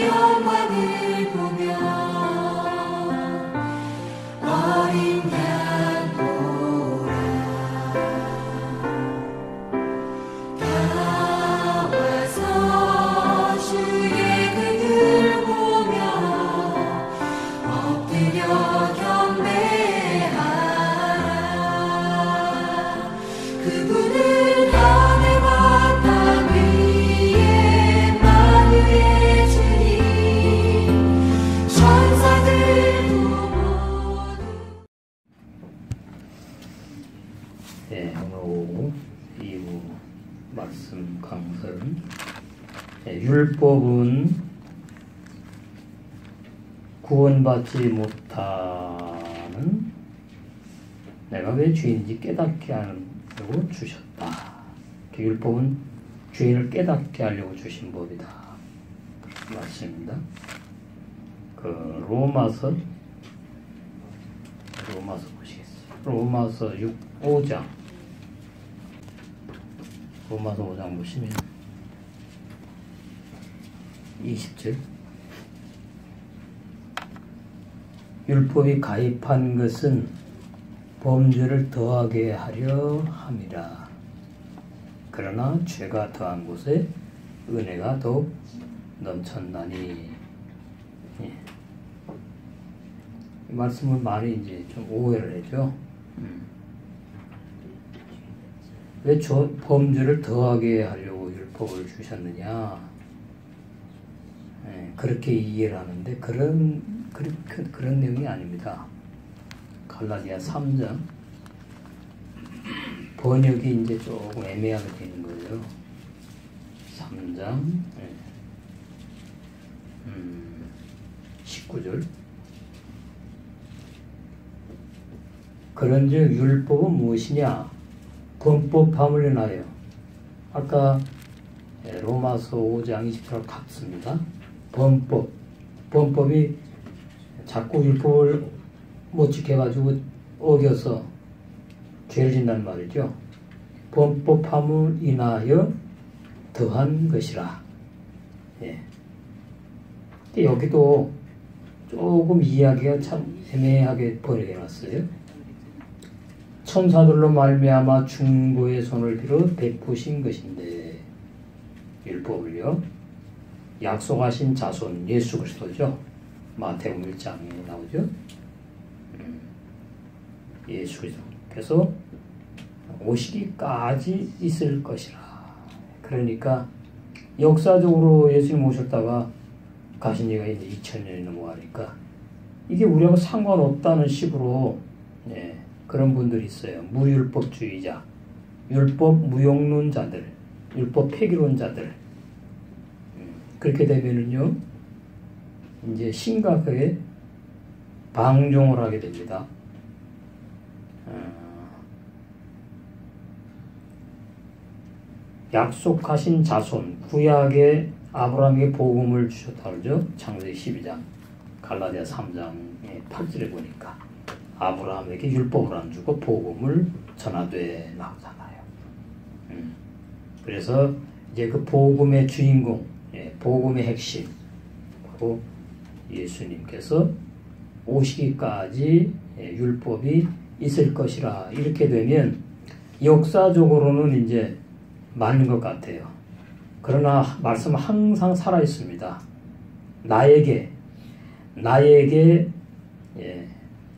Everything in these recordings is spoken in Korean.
영광을 보며 어린 양 보라. 다 와서 주의 그늘 보며 엎드려 경배하라. 그분은 하늘과 땅 위에 만유의 주님, 천사들도 모두. 네, 오늘 오후 2부 말씀 강설은 율법은 구원받지 못하는 내가 왜 죄인지 깨닫게 하려고 주셨다. 율법은 죄인을 깨닫게 하려고 주신 법이다. 말씀입니다. 그 로마서 보시겠어요. 로마서 5장 로마서 5장 보시면 20절 율법이 가입한 것은 범죄를 더하게 하려 함이라. 그러나 죄가 더한 곳에 은혜가 더욱 넘쳤나니. 예. 이 말씀을 많이 이제 좀 오해를 하죠. 왜 범죄를 더하게 하려고 율법을 주셨느냐? 예, 그렇게 이해를 하는데 그런 내용이 아닙니다. 갈라디아 3장 번역이 이제 조금 애매하게 되는 거예요. 3장 19절 그런즉 율법은 무엇이냐? 범법 파물려 나요. 아까 로마서 5장 20절 같습니다. 범법이 자꾸 율법을 못 지켜가지고 어겨서 죄를 짓는다는 말이죠. 범법함을 인하여 더한 것이라. 예. 근데 여기도 조금 이야기가 참 애매하게 번역해놨어요. 천사들로 말미암아 중보의 손을 빌어 베푸신 것인데, 율법을요 약속하신 자손 예수 그리스도죠. 마태복음 1장에 나오죠. 예수 그리스도께서 오시기까지 있을 것이라. 그러니까 역사적으로 예수님 오셨다가 가신 지가 이제 2000년이 넘어가니까 이게 우리하고 상관없다는 식으로 그런 분들이 있어요. 무율법주의자, 율법 무용론자들, 율법 폐기론자들. 그렇게 되면은요 이제 심각하게 방종을 하게 됩니다. 약속하신 자손, 구약의 아브라함에게 복음을 주셨다 그러죠. 창세기 12장, 갈라디아 3장의 8절에 보니까 아브라함에게 율법을 안 주고 복음을 전하되 나오잖아요. 그래서 이제 그 복음의 주인공, 복음의 핵심, 바로 예수님께서 오시기까지 율법이 있을 것이라. 이렇게 되면 역사적으로는 이제 맞는 것 같아요. 그러나 말씀은 항상 살아 있습니다. 나에게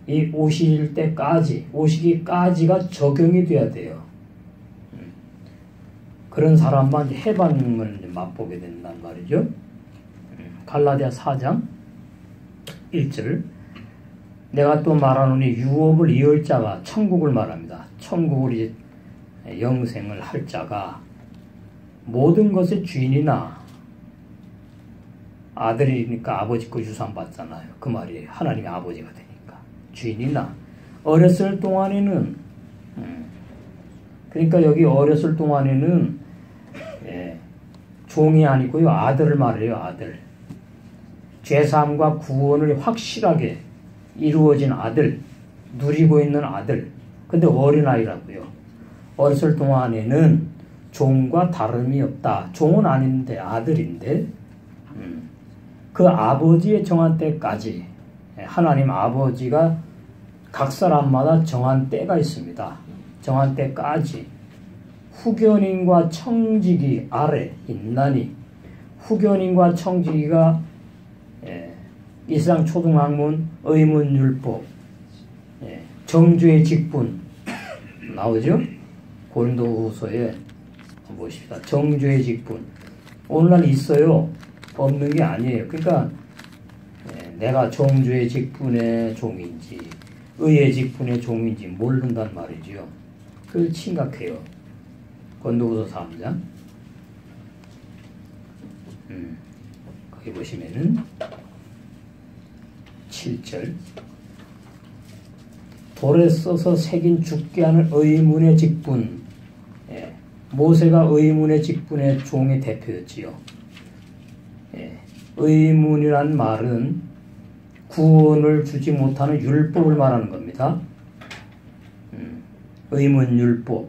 이 오실 때까지, 오시기까지가 적용이 돼야 돼요. 그런 사람만 해방을 맛보게 된단 말이죠. 갈라디아 4장 1절 내가 또 말하노니 유업을 이을 자가 천국을 말합니다. 천국을 이제 영생을 할 자가 모든 것의 주인이나 아들이니까 아버지 거 유산 받잖아요. 그 말이에요. 하나님의 아버지가 되니까 주인이나 어렸을 동안에는 그러니까 여기 어렸을 동안에는 종이 아니고요 아들을 말해요. 아들. 죄사함과 구원을 확실하게 이루어진 아들, 누리고 있는 아들. 근데 어린아이라고요. 어렸을 동안에는 종과 다름이 없다. 종은 아닌데 아들인데 그 아버지의 정한 때까지 하나님 아버지가 각 사람마다 정한 때가 있습니다. 정한 때까지 후견인과 청지기 아래 인난이 후견인과 청지기가 이스라엘 초등학문 의문율법 정죄의 직분 나오죠? 고린도후서에 보십시다. 정죄의 직분 오늘날 있어요. 없는 게 아니에요. 그러니까 내가 정죄의 직분의 종인지 의의 직분의 종인지 모른단 말이죠. 그 심각해요. 고린도후서 3장 거기 보시면은 7절 돌에 써서 새긴 죽게 하는 의문의 직분 모세가 의문의 직분의 종의 대표였지요. 의문이란 말은 구원을 주지 못하는 율법을 말하는 겁니다. 의문율법.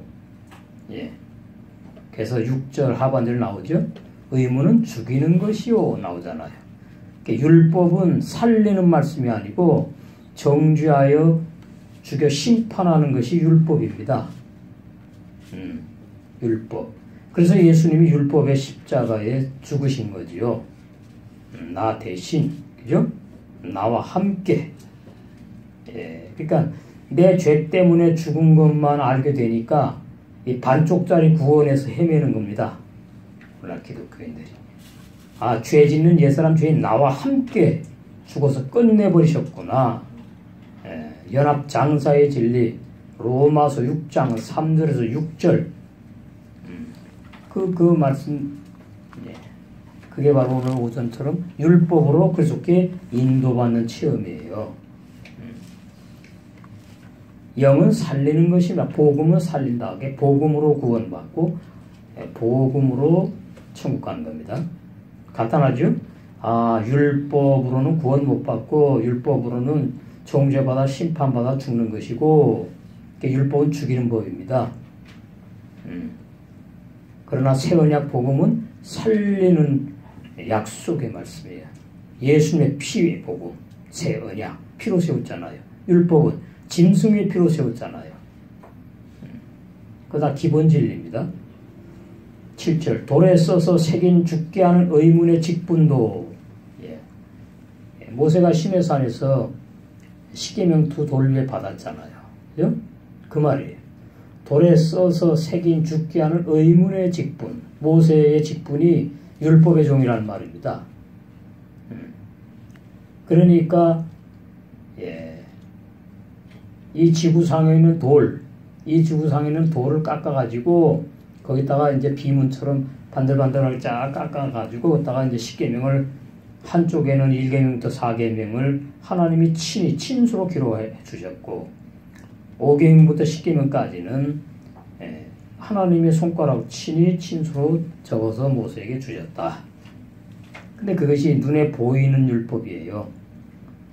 그래서 6절 하반절 나오죠. 의문은 죽이는 것이요 나오잖아요. 율법은 살리는 말씀이 아니고 정죄하여 죽여 심판하는 것이 율법입니다. 율법. 그래서 예수님이 율법의 십자가에 죽으신 거지요. 나 대신, 그죠? 나와 함께. 그러니까 내 죄 때문에 죽은 것만 알게 되니까 이 반쪽짜리 구원에서 헤매는 겁니다. 오늘 기독교인들이. 아, 죄 짓는 옛사람 죄인 나와 함께 죽어서 끝내버리셨구나. 연합 장사의 진리 로마서 6장 3절에서 6절 그 말씀 그게 바로 오늘 오전처럼 율법으로 그렇게 인도받는 체험이에요. 영은 살리는 것이나 복음은 살린다. 복음으로 구원받고 복음으로 천국 가는 겁니다. 간단하죠? 아, 율법으로는 구원 못 받고 율법으로는 정죄받아 심판받아 죽는 것이고 율법은 죽이는 법입니다. 그러나 새 언약 복음은 살리는 약속의 말씀이에요. 예수님의 피의 복음, 새 언약 피로 세웠잖아요. 율법은 짐승의 피로 세웠잖아요. 그거 다 기본 진리입니다. 7절 돌에 써서 새긴 죽게 하는 의문의 직분도 모세가 시내산에서 십계명 두 돌 위에 받았잖아요. 그죠? 그 말이에요. 돌에 써서 새긴 죽게 하는 의문의 직분 모세의 직분이 율법의 종이라는 말입니다. 그러니까 이 지구상에 있는 이 지구상에 있는 돌을 깎아가지고 거기다가 이제 비문처럼 반들반들하게 쫙 깎아가지고 거기다가 이제 십계명을 한쪽에는 1계명부터 4계명을 하나님이 친히 친수로 기록해 주셨고 5계명부터 10계명까지는 하나님의 손가락 친히 친수로 적어서 모세에게 주셨다. 근데 그것이 눈에 보이는 율법이에요.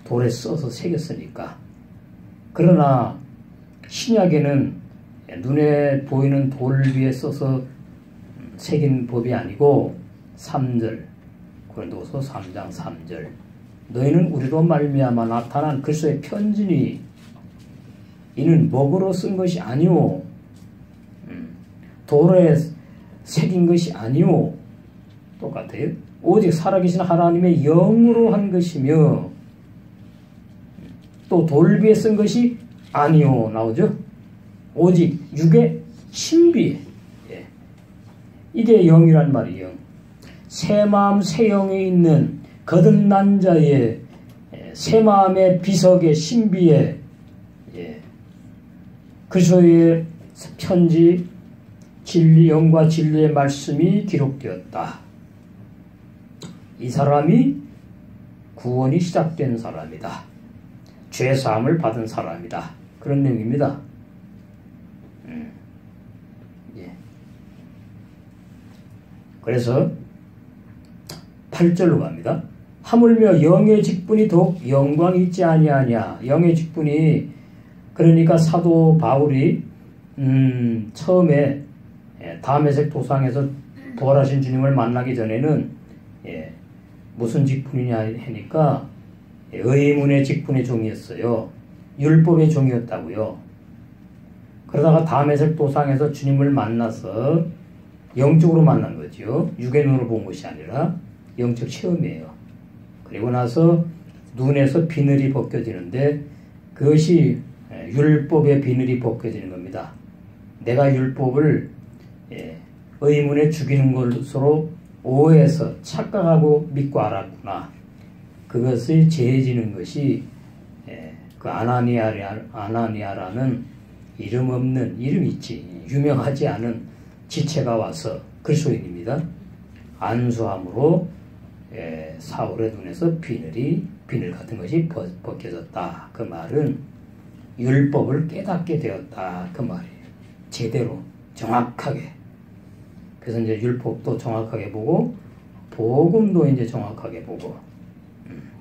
돌에 써서 새겼으니까. 그러나 신약에는 눈에 보이는 돌 위에 써서 새긴 법이 아니고 3절 고린도서 3장 3절 너희는 우리로 말미암아 나타난 그리스도의 편지니 이는 먹으로 쓴 것이 아니오 돌에 새긴 것이 아니오 똑같아요. 오직 살아계신 하나님의 영으로 한 것이며 또 돌 위에 쓴 것이 아니오 나오죠. 오직 육의 신비 이게 영이란 말이에요. 새 마음 새 영에 있는 거듭난 자의 새 마음의 비석의 신비에 그리스도의 편지 진리 영과 진리의 말씀이 기록되었다. 이 사람이 구원이 시작된 사람이다. 죄사함을 받은 사람이다. 그런 내용입니다. 그래서 8절로 갑니다. 하물며 영의 직분이 더욱 영광이 있지 아니하냐. 영의 직분이 그러니까 사도 바울이 처음에 다메섹 도상에서 부활하신 주님을 만나기 전에는 무슨 직분이냐 하니까 의문의 직분의 종이었어요. 율법의 종이었다고요. 그러다가 다메섹 도상에서 주님을 만나서 영적으로 만난 거죠. 육의 눈으로 본 것이 아니라 영적 체험이에요. 그리고 나서 눈에서 비늘이 벗겨지는데 그것이 율법의 비늘이 벗겨지는 겁니다. 내가 율법을 의문에 죽이는 것으로 오해해서 착각하고 믿고 알았구나. 그것을 제해지는 것이 그 아나니아라는 이름 없는, 이름 있지, 유명하지 않은 지체가 와서 그리스도인입니다. 안수함으로 사울의 눈에서 비늘 같은 것이 벗겨졌다. 그 말은 율법을 깨닫게 되었다. 그 말이에요. 제대로, 정확하게. 그래서 이제 율법도 정확하게 보고, 복음도 이제 정확하게 보고,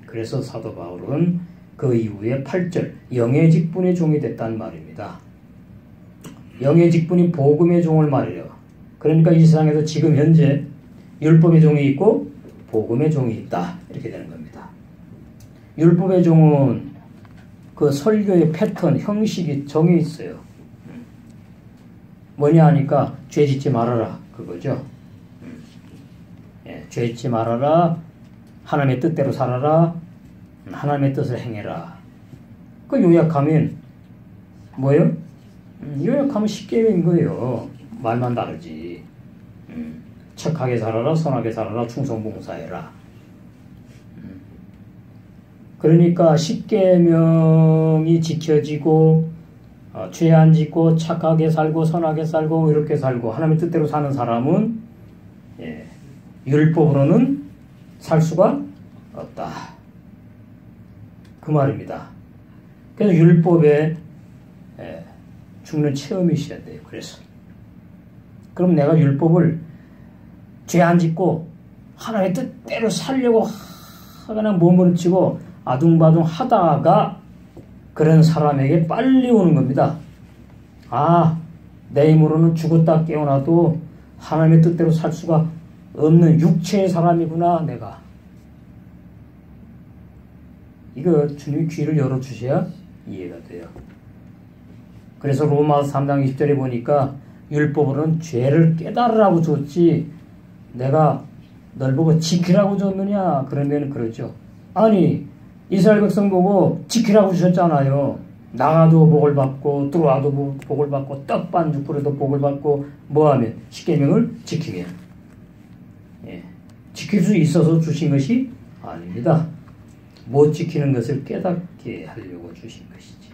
그래서 사도 바울은 그 이후에 8절, 영의 직분의 종이 됐단 말입니다. 영의 직분이 복음의 종을 말해요. 그러니까 이 세상에서 지금 현재 율법의 종이 있고 복음의 종이 있다. 이렇게 되는 겁니다. 율법의 종은 그 설교의 패턴, 형식이 정해 있어요. 뭐냐 하니까 죄 짓지 말아라. 그거죠. 죄 짓지 말아라. 하나님의 뜻대로 살아라. 하나님의 뜻을 행해라. 그 요약하면 뭐예요? 요약하면 10계명인 거예요. 말만 다르지. 착하게 살아라, 선하게 살아라, 충성봉사해라. 그러니까 10계명이 지켜지고 죄 안 짓고 착하게 살고 선하게 살고 이렇게 살고 하나님의 뜻대로 사는 사람은 율법으로는 살 수가 없다. 그 말입니다. 그래서 율법에 죽는 체험이 있어야 돼요. 그래서 그럼 내가 율법을 죄 안 짓고 하나님의 뜻대로 살려고 그냥 몸부림치고 아둥바둥 하다가 그런 사람에게 빨리 오는 겁니다. 아, 내 힘으로는 죽었다 깨어나도 하나님의 뜻대로 살 수가 없는 육체의 사람이구나, 내가. 이거 주님이 귀를 열어주셔야 이해가 돼요. 그래서 로마서 3장 20절에 보니까 율법으로는 죄를 깨달으라고 줬지 내가 널 보고 지키라고 줬느냐? 그러면 그러죠. 아니, 이스라엘 백성 보고 지키라고 주셨잖아요. 나가도 복을 받고 들어와도 복을 받고 떡 반죽 뿌려도 복을 받고 뭐하면? 십계명을 지키면. 지킬 수 있어서 주신 것이 아닙니다. 못 지키는 것을 깨닫게 하려고 주신 것이지.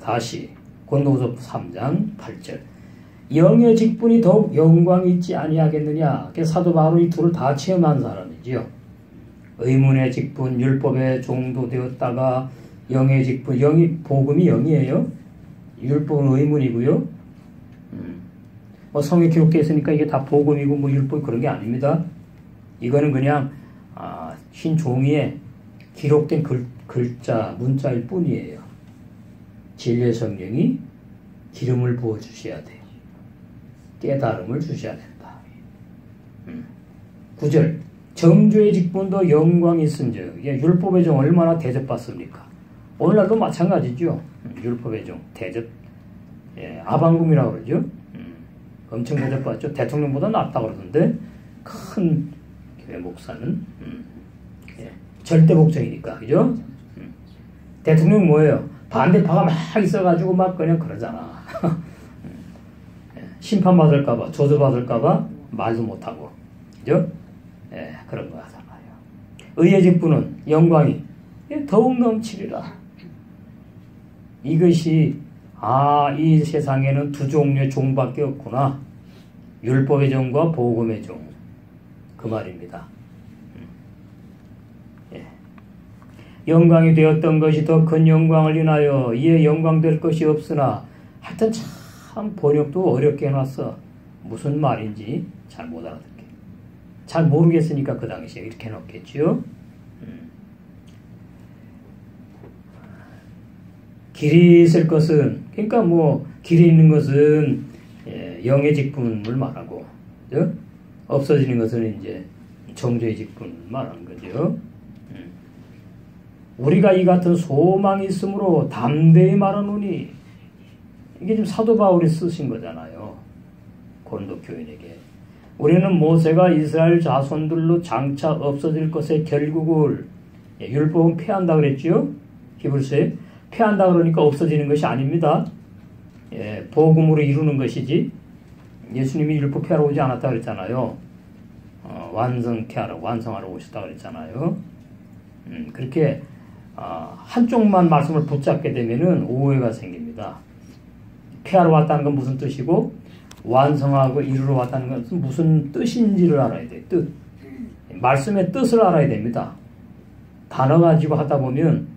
다시 고린도후서 3장 8절 영의 직분이 더욱 영광이 있지 아니하겠느냐. 사도 바울이 이 둘을 다 체험한 사람이지요. 의문의 직분, 율법의 종도 되었다가 영의 직분, 복음이 영이에요. 율법은 의문이고요. 성에 기록되어 있으니까 이게 다 복음이고 뭐 율법 그런 게 아닙니다. 이거는 그냥 흰 종이에 기록된 글자, 문자일 뿐이에요. 진리의 성령이 기름을 부어주셔야 돼요. 깨달음을 주셔야 된다. 9절 정죄의 직분도 영광이 있은즉 율법의 종 얼마나 대접받습니까? 오늘날도 마찬가지죠. 율법의 종 대접 아방궁이라고 그러죠. 엄청 대접받죠. 대통령보다 낫다 그러던데 큰 교회 목사는 절대 복종이니까 그죠? 대통령 뭐예요? 반대파가 막 있어가지고 막 그냥 그러잖아. 심판받을까봐, 저주받을까봐 말도 못하고. 그죠? 그런 거 하잖아요. 의의 직분은 영광이 더욱 넘치리라. 이것이, 이 세상에는 두 종류의 종밖에 없구나. 율법의 종과 복음의 종. 그 말입니다. 영광이 되었던 것이 더 큰 영광을 인하여 이에 영광될 것이 없으나 하여튼 참 번역도 어렵게 해놨어. 무슨 말인지 잘 못 알아듣게. 잘 모르겠으니까 그 당시에 이렇게 해놓겠지요. 길이 있을 것은 그러니까 뭐 길이 있는 것은 영의 직분을 말하고 없어지는 것은 이제 정죄의 직분 말하는 거죠. 우리가 이 같은 소망이 있으므로 담대히 말하노니, 이게 지금 사도 바울이 쓰신 거잖아요. 고린도 교인에게. 우리는 모세가 이스라엘 자손들로 장차 없어질 것의 결국을, 율법은 폐한다 그랬죠. 히브리서에 폐한다 그러니까 없어지는 것이 아닙니다. 복음으로 이루는 것이지, 예수님이 율법 폐하러 오지 않았다 그랬잖아요. 완성하러 오셨다 그랬잖아요. 그렇게 한쪽만 말씀을 붙잡게 되면은 오해가 생깁니다. 폐하러 왔다는 건 무슨 뜻이고, 완성하고 이루러 왔다는 것은 무슨 뜻인지를 알아야 돼요. 뜻. 말씀의 뜻을 알아야 됩니다. 단어 가지고 하다 보면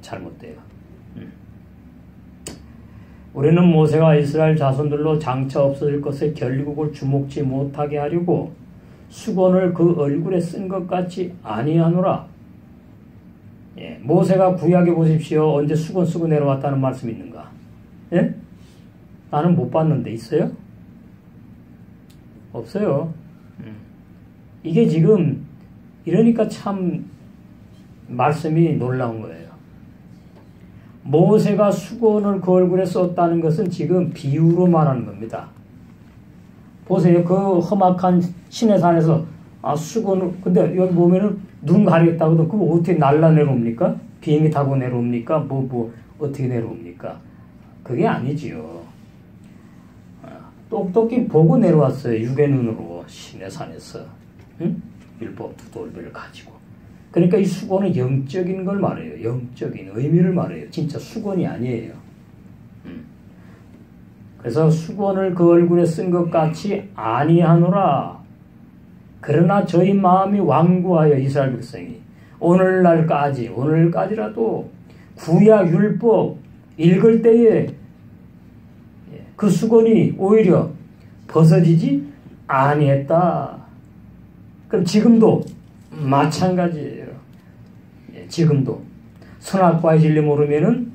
잘못돼요. 우리는 모세가 이스라엘 자손들로 장차 없어질 것의 결국을 주목치 못하게 하려고 수건을 그 얼굴에 쓴 것 같이 아니하노라. 모세가 구약에 보십시오. 언제 수건 쓰고 내려왔다는 말씀이 있는가? 예? 나는 못 봤는데 있어요? 없어요. 이게 지금 이러니까 참 말씀이 놀라운 거예요. 모세가 수건을 그 얼굴에 썼다는 것은 지금 비유로 말하는 겁니다. 보세요. 그 험악한 시내산에서 수건을, 근데 여기 보면은 눈 가리겠다고도 그럼 어떻게 날라 내려옵니까? 비행기 타고 내려옵니까? 어떻게 내려옵니까? 그게 아니지요. 똑똑히 보고 내려왔어요. 육의 눈으로 시내산에서. 응? 율법 두 돌배를 가지고. 그러니까 이 수건은 영적인 걸 말해요. 영적인 의미를 말해요. 진짜 수건이 아니에요. 그래서 수건을 그 얼굴에 쓴 것 같이 아니하노라. 그러나 저희 마음이 완고하여 이스라엘 백성이 오늘까지라도 구약 율법 읽을 때에 그 수건이 오히려 벗어지지 아니했다. 그럼 지금도 마찬가지예요. 지금도 선악과의 진리 모르면은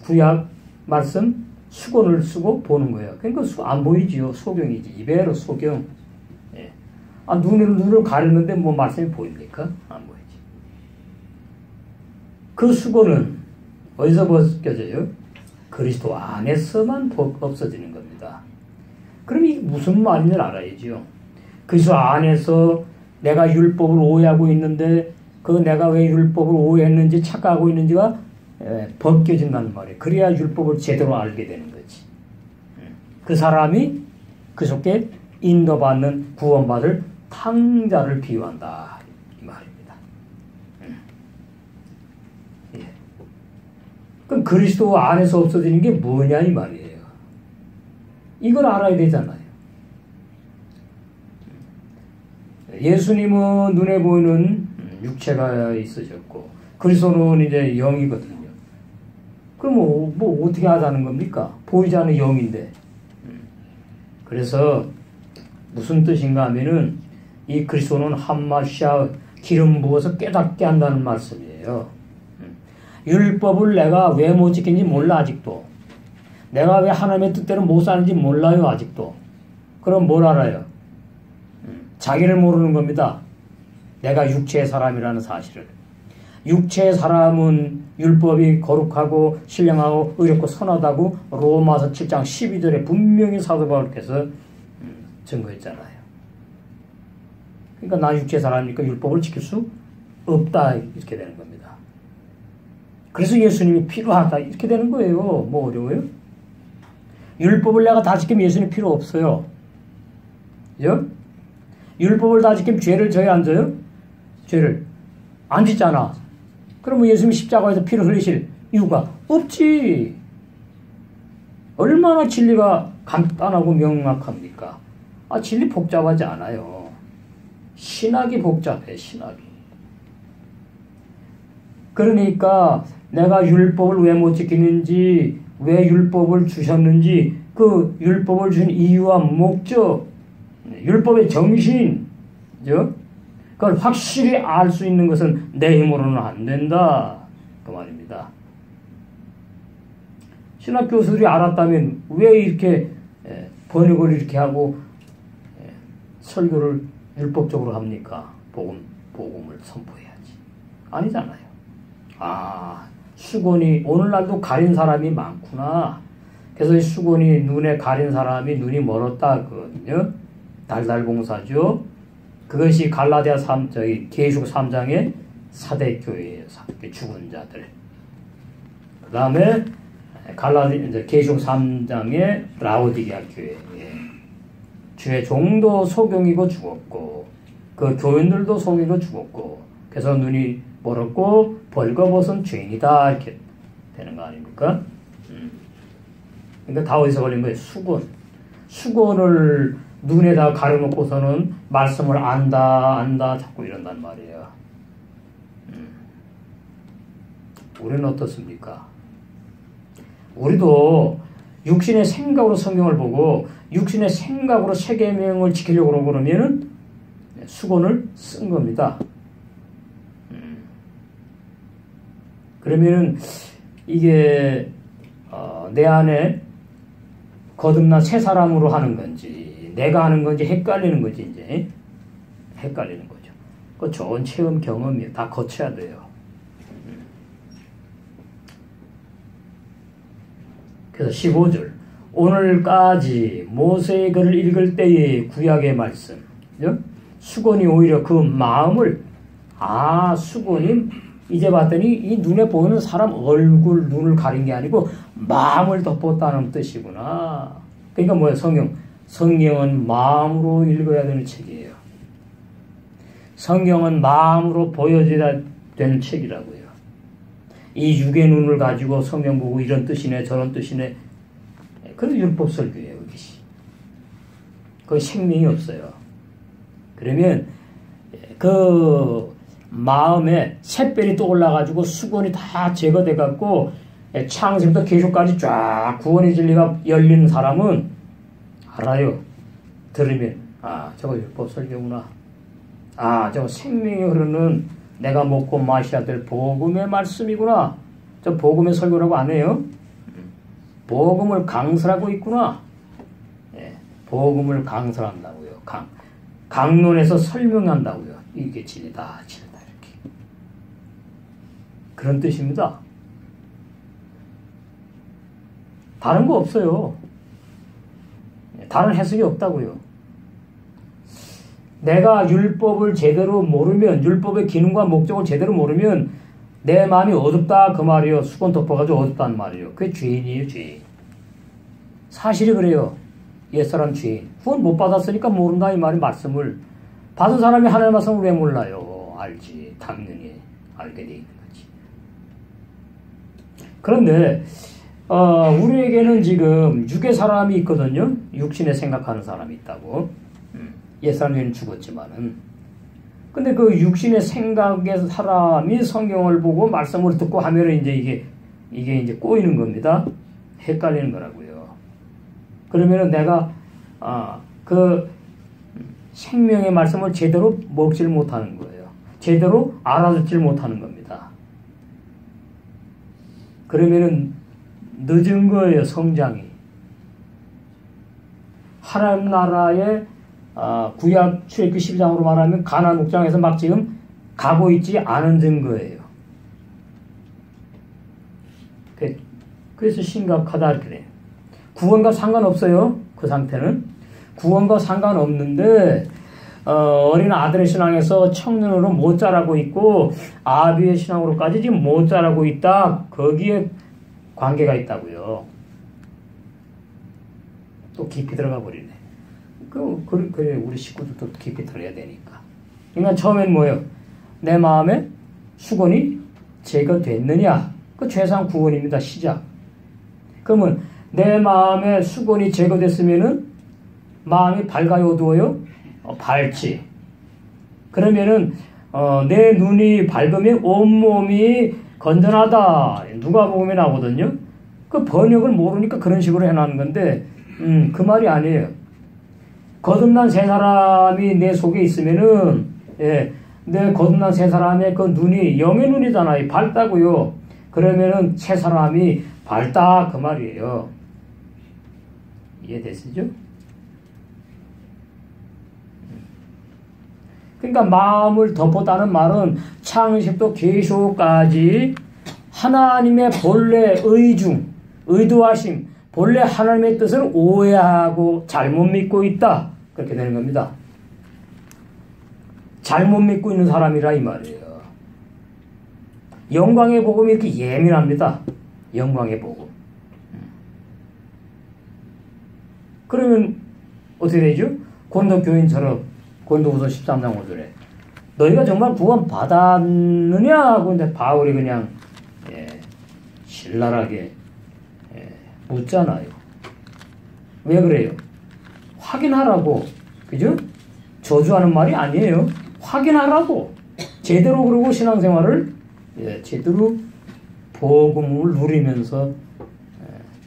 구약 말씀 수건을 쓰고 보는 거예요. 그러니까 안 보이지요. 소경이지. 이베로 소경. 눈을 가리는데 뭐 말씀이 보입니까? 안 보이지. 그 수건은 어디서 벗겨져요? 그리스도 안에서만 없어지는 겁니다. 그럼 이게 무슨 말인지 알아야지요. 그리스도 안에서 내가 율법을 오해하고 있는데 그 내가 왜 율법을 오해했는지 착각하고 있는지가 벗겨진다는 말이에요. 그래야 율법을 제대로 알게 되는 거지. 그 사람이 그 속에 인도받는 구원받을 탕자를 비유한다 이 말입니다. 그럼 그리스도 안에서 없어지는 게 뭐냐 이 말이에요. 이걸 알아야 되잖아요. 예수님은 눈에 보이는 육체가 있으셨고 그리스도는 이제 영이거든요. 그럼 뭐 어떻게 하자는 겁니까? 보이지 않는 영인데. 그래서 무슨 뜻인가 하면은 이 그리스도는 한마샤 기름 부어서 깨닫게 한다는 말씀이에요. 율법을 내가 왜 못 지키는지 몰라 아직도. 내가 왜 하나님의 뜻대로 못 사는지 몰라요 아직도. 그럼 뭘 알아요? 자기를 모르는 겁니다. 내가 육체의 사람이라는 사실을. 육체의 사람은 율법이 거룩하고 신령하고 의롭고 선하다고 로마서 7장 12절에 분명히 사도 바울께서 증거했잖아요. 그러니까 나 육체의 사람이니까 율법을 지킬 수 없다 이렇게 되는 겁니다. 그래서 예수님이 필요하다 이렇게 되는 거예요. 뭐 어려워요? 율법을 내가 다 지키면 예수님 필요 없어요. 그죠? 율법을 다 지키면 죄를 져요 안 져요? 죄를 안 짓잖아. 그러면 예수님이 십자가에서 피를 흘리실 이유가 없지. 얼마나 진리가 간단하고 명확합니까? 진리 복잡하지 않아요. 신학이 복잡해, 신학이. 그러니까 내가 율법을 왜 못 지키는지, 왜 율법을 주셨는지, 그 율법을 주신 이유와 목적, 율법의 정신, 그죠? 그걸 확실히 알 수 있는 것은 내 힘으로는 안 된다. 그 말입니다. 신학 교수들이 알았다면 왜 이렇게 번역을 이렇게 하고 설교를 율법적으로 합니까? 복음을 선포해야지. 아니잖아요. 아, 수건이 오늘날도 가린 사람이 많구나. 그래서 수건이 눈에 가린 사람이 눈이 멀었다 그거든요. 달달봉사죠. 그것이 갈라디아 계시록 3장의 사대 교회예요. 죽은 자들. 그 다음에 계시록 3장의 라오디게아 교회. 주의 종도 소경이고 죽었고 그 교인들도 속이고 죽었고 그래서 눈이 멀었고 벌거벗은 죄인이다 이렇게 되는 거 아닙니까? 그러니까 다 어디서 걸린 거예요? 수건을 눈에다 가려놓고서는 말씀을 안다 자꾸 이런단 말이에요. 우리는 어떻습니까? 우리도 육신의 생각으로 성경을 보고 육신의 생각으로 세계명을 지키려고 그러면은 수건을 쓴 겁니다. 그러면은 이게 내 안에 거듭난 새 사람으로 하는 건지 내가 하는 건지 헷갈리는 거지 이제 헷갈리는 거죠. 그 좋은 체험 경험이에요. 다 거쳐야 돼요. 그래서 15절 오늘까지 모세의 글을 읽을 때의 구약의 말씀 수건이 오히려 그 마음을 수건이 이제 봤더니 이 눈에 보이는 사람 얼굴 눈을 가린 게 아니고 마음을 덮었다는 뜻이구나. 그러니까 뭐야 성경은 마음으로 읽어야 되는 책이에요. 성경은 마음으로 보여줘야 되는 책이라고요. 이 육의 눈을 가지고 성경 보고 이런 뜻이네 저런 뜻이네 그건 율법 설교예요. 그것이 거기 생명이 없어요. 그러면 그 마음에 샛별이 떠올라가지고 수건이 다 제거돼갖고 창세부터 계시록까지 쫙 구원의 진리가 열리는 사람은 알아요. 들으면 저거 율법 설교구나. 저거 생명이 흐르는 내가 먹고 마셔야 될 복음의 말씀이구나. 저 복음의 설교라고 안 해요. 복음을 강설하고 있구나. 복음을 강설한다고요. 강론에서 설명한다고요. 이게 진리다 이렇게. 그런 뜻입니다. 다른 거 없어요. 다른 해석이 없다고요. 내가 율법을 제대로 모르면 율법의 기능과 목적을 제대로 모르면 내 마음이 어둡다 그 말이에요. 수건 덮어가지고 어둡다는 말이에요. 그게 죄인이에요. 죄인. 사실이 그래요. 옛사람 죄인. 구원 못 받았으니까 모른다 이 말이 말씀을. 받은 사람이 하나님의 말씀을 왜 몰라요? 알지. 당연히 알게 돼 있는 거지. 그런데 우리에게는 지금 육의 사람이 있거든요. 육신에 생각하는 사람이 있다고. 옛사람은 죽었지만은. 근데 그 육신의 생각의 사람이 성경을 보고 말씀을 듣고 하면은 이제 이게 이제 꼬이는 겁니다. 헷갈리는 거라고요. 그러면은 내가 그 생명의 말씀을 제대로 먹질 못하는 거예요. 제대로 알아듣질 못하는 겁니다. 그러면은 늦은 거예요. 성장이. 하나님 나라의 구약 출애굽기 12장으로 말하면 가나안 옥장에서 막 지금 가고 있지 않은 증거예요. 그래서 심각하다 그래요. 구원과 상관없어요. 그 상태는. 구원과 상관없는데 어린 아들의 신앙에서 청년으로 못 자라고 있고 아비의 신앙으로까지 지금 못 자라고 있다. 거기에 관계가 있다고요. 또 깊이 들어가 버리네. 그래 우리 식구들도 깊이 들어야 되니까. 그러니까 처음엔 뭐예요? 내 마음에 수건이 제거됐느냐? 그 죄상 구원입니다. 시작. 그러면 내 마음에 수건이 제거됐으면은 마음이 밝아요, 어두워요? 밝지. 그러면은 내 눈이 밝으면 온몸이 건전하다. 누가복음에 나오거든요. 그 번역을 모르니까 그런 식으로 해놓은 건데 그 말이 아니에요. 거듭난 새 사람이 내 속에 있으면은 내 거듭난 새 사람의 그 눈이 영의 눈이잖아요. 밝다고요. 그러면은 새 사람이 밝다 그 말이에요. 이해되시죠? 그러니까 마음을 덮었다는 말은 창세부터 계시록까지 하나님의 본래 의중, 의도하심, 본래 하나님의 뜻을 오해하고 잘못 믿고 있다. 그렇게 되는 겁니다. 잘못 믿고 있는 사람이라 이 말이에요. 영광의 복음이 이렇게 예민합니다. 영광의 복음. 그러면 어떻게 되죠? 고린도 교인처럼 고린도후서 13장 5절에 너희가 정말 구원 받았느냐 하고 이제 바울이 그냥 신랄하게 묻잖아요. 왜 그래요? 확인하라고. 그죠? 저주하는 말이 아니에요. 확인하라고. 제대로 그러고 신앙생활을 제대로 복음을 누리면서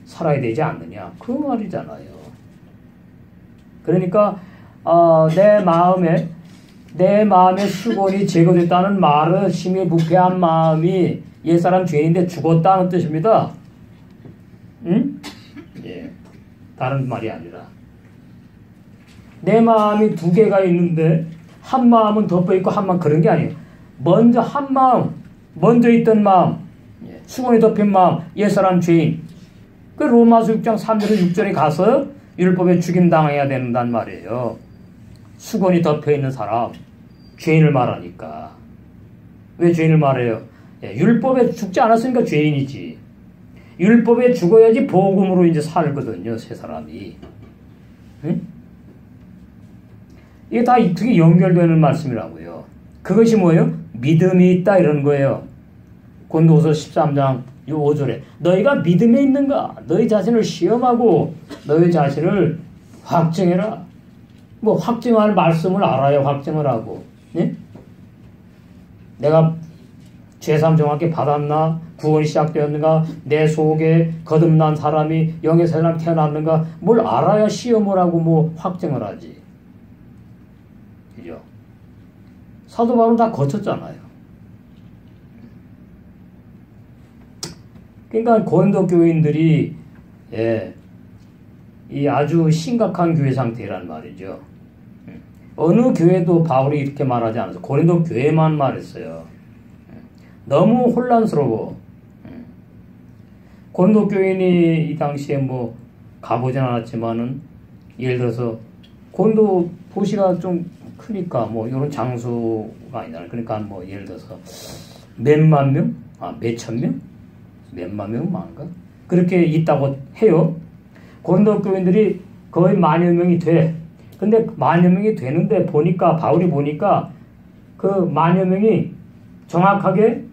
살아야 되지 않느냐. 그 말이잖아요. 그러니까 내 마음의 수곤이 제거됐다는 말은 심히 부패한 마음이 옛사람 죄인인데 죽었다는 뜻입니다. 응? 예. 다른 말이 아니라. 내 마음이 두 개가 있는데 한 마음은 덮여있고 한 마음 그런 게 아니에요. 먼저 한 마음, 먼저 있던 마음, 수곤이 덮인 마음, 옛사람 죄인. 그 로마서 6장 3절에 6절에 가서 율법에 죽임당해야 된다는 말이에요. 수곤이 덮여있는 사람, 죄인을 말하니까. 왜 죄인을 말해요? 율법에 죽지 않았으니까 죄인이지. 율법에 죽어야지 복음으로 이제 살거든요, 새 사람이. 응? 이게 다 어떻게 연결되는 말씀이라고요. 그것이 뭐예요? 믿음이 있다 이런 거예요. 고린도후서 13장 5절에 너희가 믿음에 있는가? 너희 자신을 시험하고 너희 자신을 확증해라. 뭐 확증할 말씀을 알아야 확증을 하고. 네? 내가 죄삼 정확히 받았나? 구원이 시작되었는가? 내 속에 거듭난 사람이 영의 사람 태어났는가? 뭘 알아야 시험을 하고 뭐 확증을 하지. 그죠? 사도 바울은 다 거쳤잖아요. 그러니까 고린도 교인들이 이 아주 심각한 교회 상태란 말이죠. 어느 교회도 바울이 이렇게 말하지 않았어요. 고린도 교회만 말했어요. 너무 혼란스러워. 고린도 교인이 이 당시에 뭐 가보진 않았지만은 예를 들어서 고린도 도시가 좀 크니까 뭐 이런 장소가 아니잖아요. 그러니까 뭐 예를 들어서 몇만 명? 몇천 명? 몇만 명은 많은가? 그렇게 있다고 해요. 고린도 교인들이 거의 만여 명이 돼. 근데 만여 명이 되는데 바울이 보니까 그 만여 명이 정확하게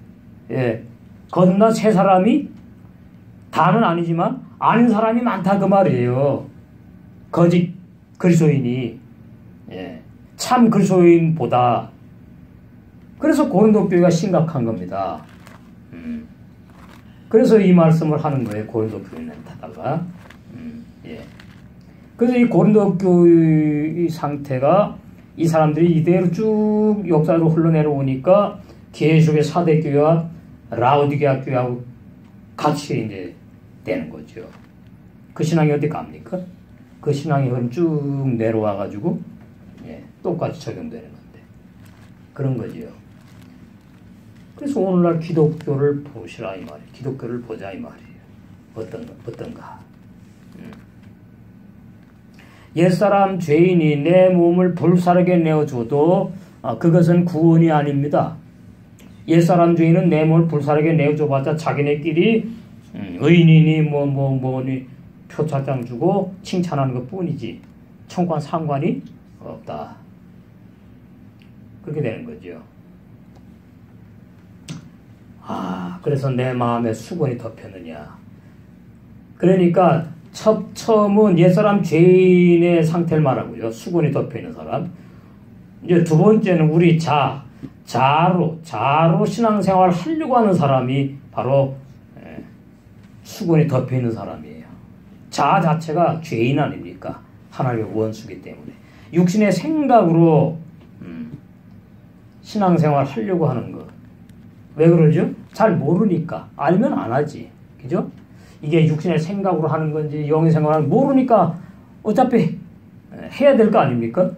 거듭난 세 사람이 다는 아니지만 아닌 사람이 많다 그 말이에요. 거짓 그리스도인이 참 그리스도인보다. 그래서 고린도 교회가 심각한 겁니다. 그래서 이 말씀을 하는 거예요. 고린도 교인한테다가. 그래서 이 고린도 교의 상태가 이 사람들이 이대로 쭉 역사로 흘러내려오니까 계속의 사대 교회와 라오디게아 교회하고 같이 이제 되는 거죠. 그 신앙이 어디 갑니까? 그 신앙이 그럼 쭉 내려와가지고 똑같이 적용되는 건데 그런 거지요. 그래서 오늘날 기독교를 보시라 이 말이에요. 기독교를 보자 이 말이에요. 어떤가? 옛사람 죄인이 내 몸을 불사르게 내어줘도 그것은 구원이 아닙니다. 옛사람 죄인은 내 몸을 불사르게 내어줘봤자 자기네끼리 의인이니 뭐니 표차장 주고 칭찬하는 것 뿐이지 천관 상관이 없다. 그렇게 되는 거죠. 그래서 내 마음에 수건이 덮였느냐. 그러니까 처음은 옛사람 죄인의 상태를 말하고요. 수건이 덮여있는 사람. 이제 두 번째는 우리 자로 신앙생활을 하려고 하는 사람이 바로 수건이 덮여있는 사람이에요. 자 자체가 죄인 아닙니까? 하나님의 원수기 때문에. 육신의 생각으로 신앙생활을 하려고 하는 거. 왜 그러죠? 잘 모르니까. 알면 안 하지. 그죠? 이게 육신의 생각으로 하는 건지 영의 생각을 모르니까 어차피 해야 될 거 아닙니까?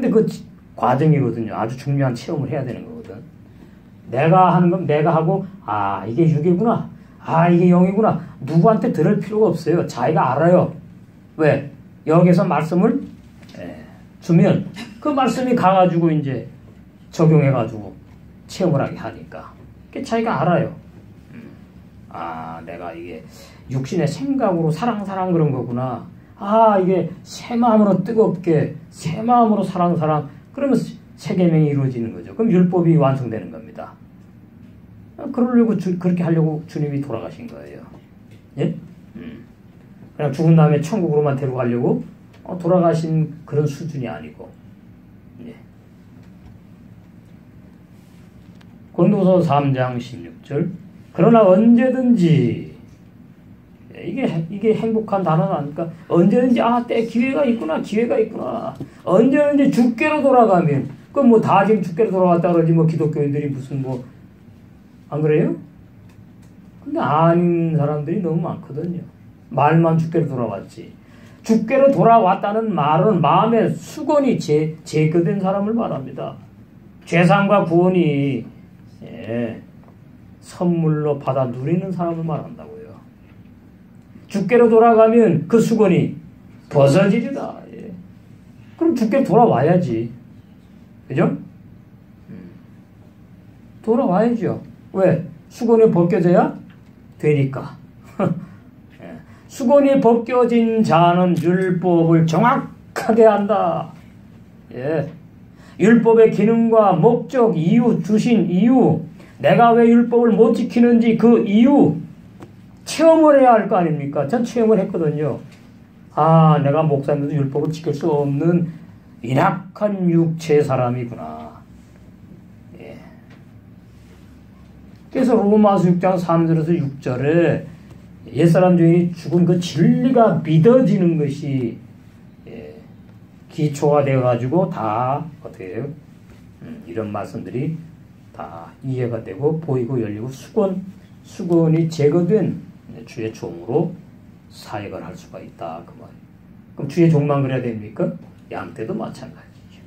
근데 그 과정이거든요. 아주 중요한 체험을 해야 되는 거거든. 내가 하는 건 내가 하고, 아, 이게 6이구나. 아, 이게 0이구나. 누구한테 들을 필요가 없어요. 자기가 알아요. 왜? 여기서 말씀을 주면 그 말씀이 가가지고 이제 적용해가지고 체험을 하게 하니까. 그게 자기가 알아요. 아, 내가 이게 육신의 생각으로 사랑 그런 거구나. 아, 이게 새 마음으로 뜨겁게, 새 마음으로 사랑. 그러면 세계명이 이루어지는 거죠. 그럼 율법이 완성되는 겁니다. 그러려고 그렇게 하려고 주님이 돌아가신 거예요. 예? 그냥 죽은 다음에 천국으로만 데려가려고 돌아가신 그런 수준이 아니고. 예. 고린도서 3장 16절. 그러나 언제든지, 이게 행복한 단어는 아닐까? 언제든지, 때 기회가 있구나. 언제든지 주께로 돌아가면, 그럼 뭐 다 지금 주께로 돌아갔다 그러지, 뭐 기독교인들이 무슨 안 그래요? 근데 아닌 사람들이 너무 많거든요. 말만 주께로 돌아왔지. 주께로 돌아왔다는 말은 마음에 수건이 제거된 사람을 말합니다. 죄상과 구원이 선물로 받아 누리는 사람을 말한다고요. 주께로 돌아가면 그 수건이 벗어지리다. 그럼 주께로 돌아와야지. 그죠? 돌아와야죠. 왜? 수건이 벗겨져야 되니까. 수건이 벗겨진 자는 율법을 정확하게 안다. 예. 율법의 기능과 목적, 이유, 주신 이유, 내가 왜 율법을 못 지키는지 그 이유, 체험을 해야 할 거 아닙니까? 전 체험을 했거든요. 아, 내가 목사님도 율법을 지킬 수 없는 인악한 육체의 사람이구나. 예. 그래서 로마서 6장 3절에서 6절에 옛사람 죄인이 죽은 그 진리가 믿어지는 것이 기초가 되어가지고 다 어떻게 해요? 이런 말씀들이 다 이해가 되고 보이고 열리고 수건이 제거된 주의 종으로 사역을 할 수가 있다 그 말. 그럼 주의 종만 그래야 됩니까? 양 때도 마찬가지죠.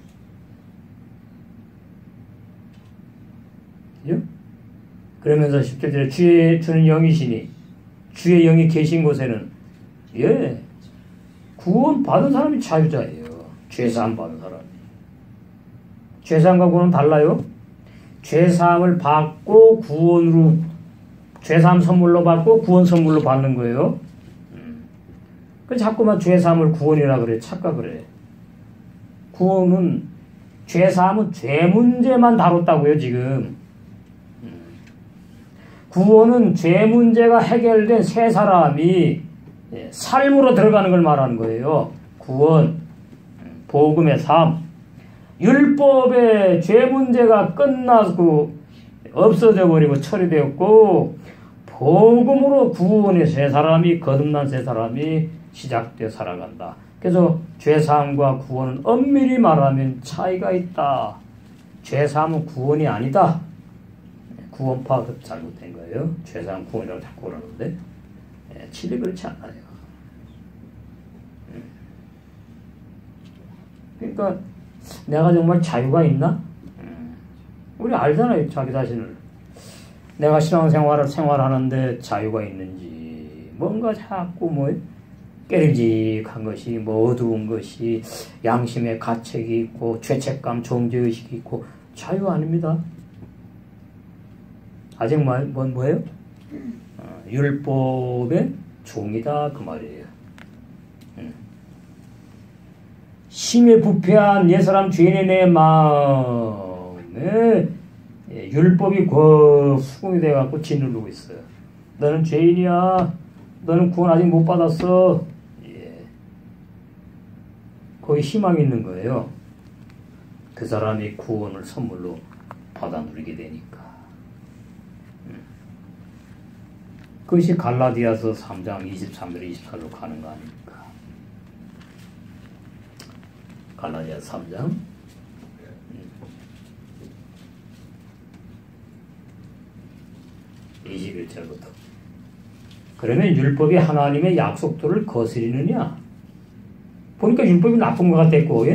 그죠? 그러면서 10절에 주는 영이시니 주의 영이 계신 곳에는 구원 받은 사람이 자유자예요. 죄사함 받은 사람이. 죄사함과 구원은 달라요. 죄사함을 받고 구원으로 죄사함 선물로 받고 구원 선물로 받는 거예요. 그래서 자꾸만 죄사함을 구원이라 그래. 착각을 해. 구원은 죄사함은 죄 문제만 다뤘다고요 지금. 구원은 죄 문제가 해결된 새 사람이 삶으로 들어가는 걸 말하는 거예요. 구원, 복음의 삶. 율법의 죄 문제가 끝나고 없어져 버리고 처리되었고 복음으로 구원의 새 사람이 거듭난 새 사람이 시작되어 살아간다. 그래서 죄사함과 구원은 엄밀히 말하면 차이가 있다. 죄사함은 구원이 아니다. 구원 파악이 잘못된 거예요. 죄사함 구원이라고 자꾸 그러는데 진리 그렇지 않아요. 그러니까 내가 정말 자유가 있나? 우리 알잖아요. 자기 자신을. 내가 신앙생활을 생활하는데 자유가 있는지 뭔가 자꾸 깨름직한 것이 어두운 것이 양심의 가책이 있고 죄책감 정죄의식이 있고 자유 아닙니다. 아직 뭐예요? 율법의 종이다 그 말이에요. 심에 부패한 옛사람 죄인의 내 마음에 율법이 수공이 돼갖고 짓누르고 있어요. 너는 죄인이야. 너는 구원 아직 못 받았어. 거기 희망이 있는 거예요. 그 사람이 구원을 선물로 받아 누리게 되니까. 그것이 갈라디아서 3장 23절 24절로 가는 거 아닙니까? 갈라디아서 3장 21절부터. 그러면 율법이 하나님의 약속들을 거스리느냐? 보니까 율법이 나쁜 것 같았고,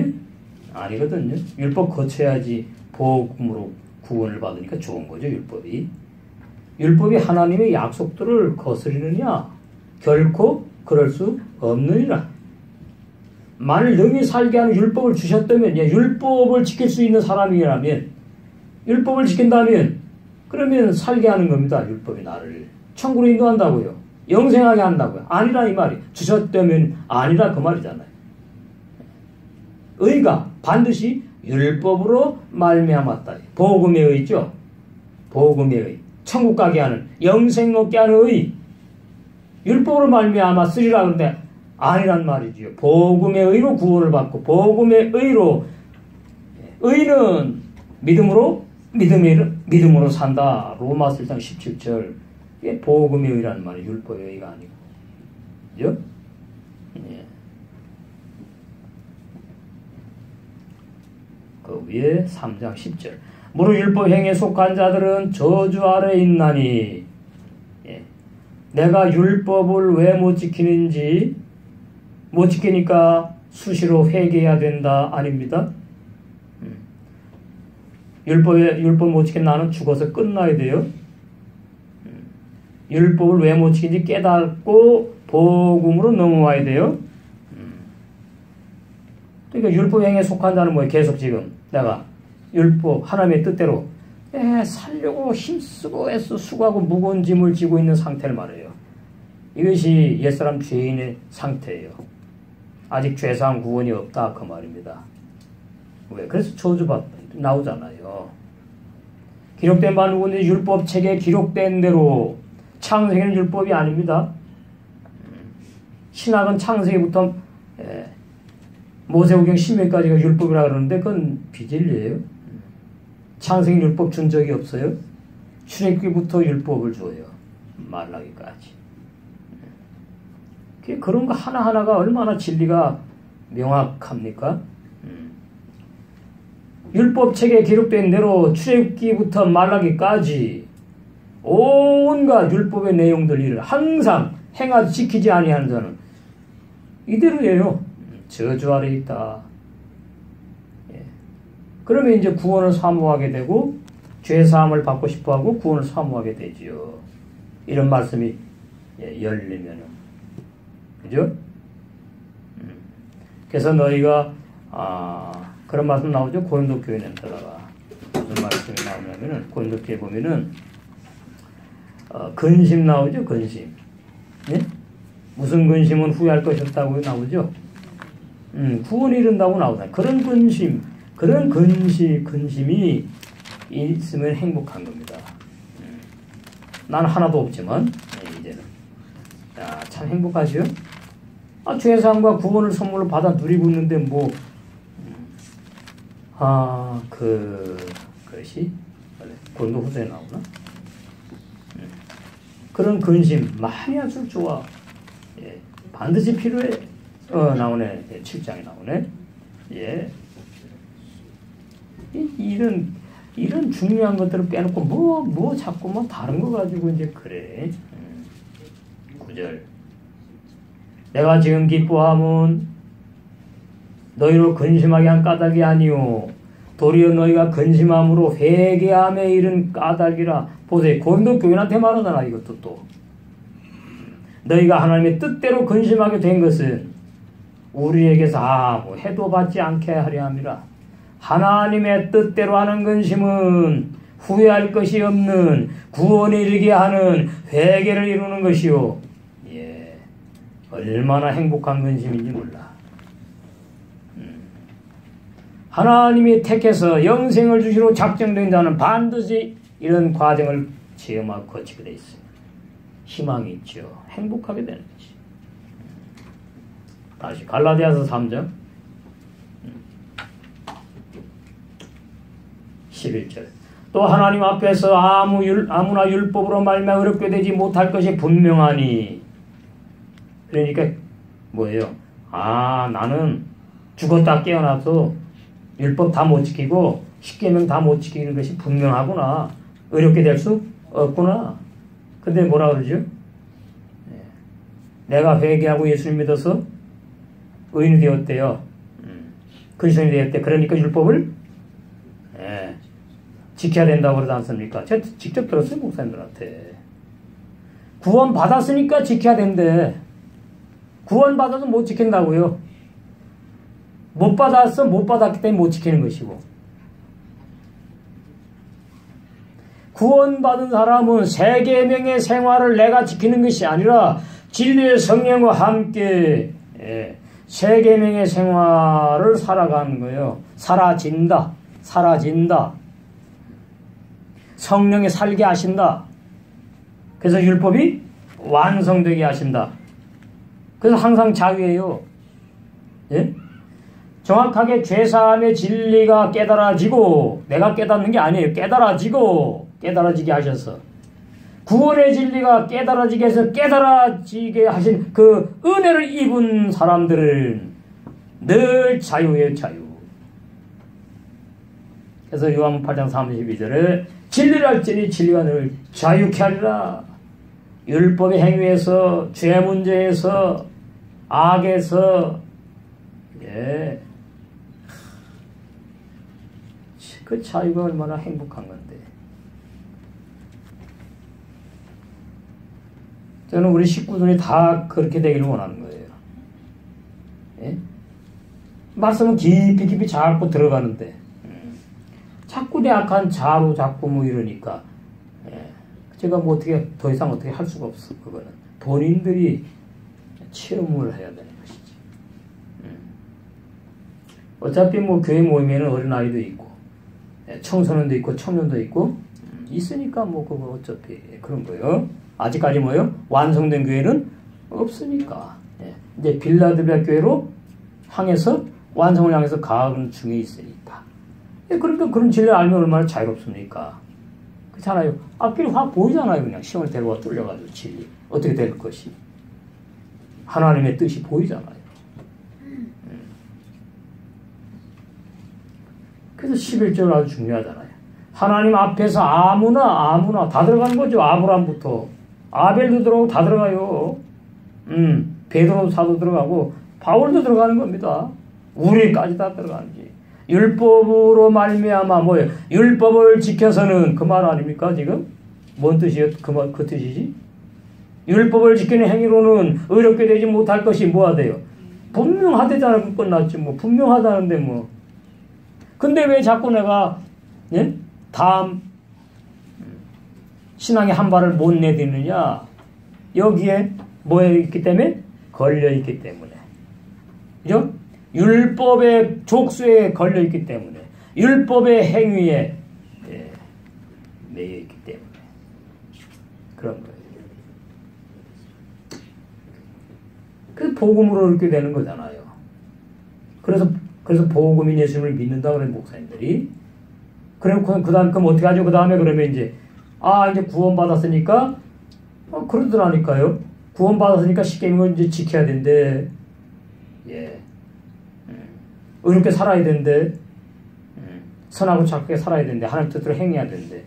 아니거든요. 율법 거쳐야지 복음으로 구원을 받으니까 좋은 거죠, 율법이. 율법이 하나님의 약속들을 거스르느냐? 결코 그럴 수 없느니라. 만일 능히 살게 하는 율법을 주셨다면, 율법을 지킬 수 있는 사람이라면, 율법을 지킨다면, 그러면 살게 하는 겁니다. 율법이 나를 천국으로 인도한다고요. 영생하게 한다고요. 아니라 이 말이. 주셨다면 아니라 그 말이잖아요. 의가 반드시 율법으로 말미암았다. 복음의 의죠. 복음의 의. 천국 가게 하는, 영생 얻게 하는 의. 율법으로 말미암았으리라 그러는데 아니란 말이지요. 복음의 의로 구원을 받고 복음의 의로, 의는 믿음으로 산다. 로마서 1장 17절. 이게 복음의 의라는 말이 율법의 의가 아니고. 그죠? 예. 그 위에 3장 10절. 무릇 율법 행에 속한 자들은 저주 아래 있나니. 예. 내가 율법을 왜 못 지키는지, 못 지키니까 수시로 회개해야 된다. 아닙니다. 율법 못 지킨 나는 죽어서 끝나야 돼요. 율법을 왜 못 지킨지 깨닫고 복음으로 넘어와야 돼요. 그러니까 율법 행에 속한 자는 뭐예요? 계속 지금 내가 율법 하나님의 뜻대로 살려고 힘쓰고 애써 수고하고 무거운 짐을 지고 있는 상태를 말해요. 이것이 옛사람 죄인의 상태예요. 아직 죄사함 구원이 없다 그 말입니다. 왜? 그래서 저주받 나오잖아요. 기록된 바 누구든지 율법책에 기록된 대로. 창세기는 율법이 아닙니다. 신학은 창세기부터 모세오경 신명까지가 율법이라 그러는데 그건 비진리예요. 창세기 율법 준 적이 없어요. 출애굽기부터 율법을 줘요. 말라기까지. 그런 거 하나하나가 얼마나 진리가 명확합니까? 율법책에 기록된 대로 출애굽기부터 말라기까지 온갖 율법의 내용들 항상 행하지 지키지 아니하는 자는 이대로예요. 저주 아래 있다. 예. 그러면 이제 구원을 사모하게 되고 죄사함을 받고 싶어하고 구원을 사모하게 되지요. 이런 말씀이 열리면은 그죠? 그래서 너희가 그런 말씀 나오죠. 고린도 교회는 들어가 무슨 말씀이 나오냐면은 고린도 교회 보면은 근심 나오죠. 근심. 네? 무슨 근심은 후회할 것이 없다고 나오죠. 구원이 이른다고 나오다. 그런 근심, 그런 근심이 있으면 행복한 겁니다. 난 하나도 없지만 이제는 참 행복하죠. 죄사함과 구원을 선물로 받아 누리고 있는데 뭐 그것이 고린도후서에 나오나? 그런 근심 많이 아주 좋아. 예, 반드시 필요해. 나오네. 7장에 나오네. 예. 이런 중요한 것들을 빼놓고 뭐 자꾸 뭐 다른 거 가지고 이제 그래. 9절. 내가 지금 기뻐함은 너희로 근심하게 한 까닭이 아니오. 도리어 너희가 근심함으로 회개함에 이른 까닭이라. 보세요. 고린도 교인한테 말하잖아. 이것도 또. 너희가 하나님의 뜻대로 근심하게 된 것은 우리에게서 아무 해도 받지 않게 하려 함이라. 하나님의 뜻대로 하는 근심은 후회할 것이 없는 구원에 이르게 하는 회개를 이루는 것이요. 예, 얼마나 행복한 근심인지 몰라. 하나님이 택해서 영생을 주시러 작정된 자는 반드시 이런 과정을 체험하고 거치게 돼 있어요. 희망이 있죠. 행복하게 되는 거지. 다시 갈라디아서 3장 11절. 또 하나님 앞에서 아무나 율법으로 말미암아 의롭게 되지 못할 것이 분명하니. 그러니까 뭐예요? 나는 죽었다 깨어나서 율법 다 못 지키고 십계명 다 못 지키는 것이 분명하구나. 의롭게 될 수 없구나. 근데 뭐라 그러죠? 내가 회개하고 예수님 믿어서 의인이 되었대요. 그리스도인이 되었대. 그러니까 율법을 지켜야 된다고 그러지 않습니까? 제가 직접 들었어요, 목사님들한테. 구원 받았으니까 지켜야 된대. 구원 받아서 못 지킨다고요. 못 받았어, 못 받았기 때문에 못 지키는 것이고. 구원받은 사람은 세 계명의 생활을 내가 지키는 것이 아니라 진리의 성령과 함께 세 계명의 생활을 살아가는 거예요. 사라진다. 성령이 살게 하신다. 그래서 율법이 완성되게 하신다. 그래서 항상 자유예요. 예? 정확하게 죄사함의 진리가 깨달아지고, 내가 깨닫는 게 아니에요. 깨달아지게 하셔서 구원의 진리가 깨달아지게 해서 깨달아지게 하신 그 은혜를 입은 사람들은 늘 자유예요, 자유. 그래서 요한복음 8장 32절에 진리를 알지니 진리가 늘 자유케 하리라. 율법의 행위에서, 죄 문제에서, 악에서, 그 자유가 얼마나 행복한 건데. 저는 우리 식구들이 다 그렇게 되기를 원하는 거예요. 예? 말씀은 깊이 자꾸 들어가는데, 자꾸 내 악한 자로 자꾸 뭐 이러니까, 제가 뭐 어떻게, 더 이상 어떻게 할 수가 없어, 그거는. 본인들이 체험을 해야 되는 것이지. 어차피 뭐 교회 모임에는 어린아이도 있고, 청소년도 있고, 청년도 있고, 있으니까 뭐 그거 어차피 그런 거예요. 아직까지 뭐요? 완성된 교회는 없으니까. 이제 빌라델비아 교회로 향해서, 완성을 향해서 가는 중에 있으니까. 그러니까 그런 진리를 알면 얼마나 자유롭습니까? 그렇잖아요. 앞길이 확 보이잖아요. 그냥 시험을 데려와 뚫려가지고 진리. 어떻게 될 것이. 하나님의 뜻이 보이잖아요. 그래서 11절 아주 중요하잖아요. 하나님 앞에서 아무나 다 들어가는 거죠. 아브라함부터. 아벨도 들어가고 다 들어가요. 베드로 사도 들어가고 바울도 들어가는 겁니다. 우리까지 다 들어가는지. 율법으로 말미암아 뭐예요? 율법을 지켜서는 그 말 아닙니까 지금? 뭔 뜻이에요? 그 뜻이지? 율법을 지키는 행위로는 의롭게 되지 못할 것이 뭐가 돼요? 분명하대잖아. 끝났지 뭐. 분명하다는데 뭐. 근데 왜 자꾸 내가 다음 신앙의 한 발을 못 내딛느냐? 여기에 뭐에 있기 때문에? 걸려있기 때문에. 그죠? 율법의 족수에 걸려있기 때문에. 율법의 행위에 매여있기 때문에. 그런 거예요. 그 복음으로 이렇게 되는 거잖아요. 그래서 복음인 예수님을 믿는다 그래 목사님들이. 그럼 그럼 어떻게 하죠? 그 다음에 그러면 이제 구원받았으니까 그러더라니까요. 구원받았으니까 십계명을 이제 지켜야 된대. 의롭게 살아야 된대. 선하고 착하게 살아야 된대. 하나님 뜻대로 행해야 된대.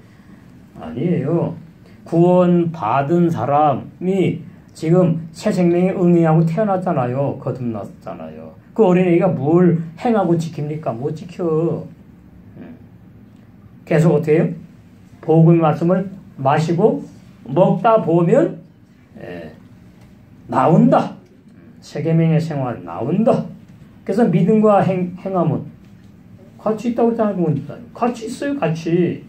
아니에요. 구원받은 사람이 지금 새 생명에 응해하고 태어났잖아요. 거듭났잖아요. 그 어린애가 뭘 행하고 지킵니까? 못 지켜. 계속 어떻게 해요? 복음의 말씀을 마시고 먹다 보면 나온다. 새 계명의 생활 나온다. 그래서 믿음과 행함은 같이 있다고 그러잖아요. 같이 있어요. 같이.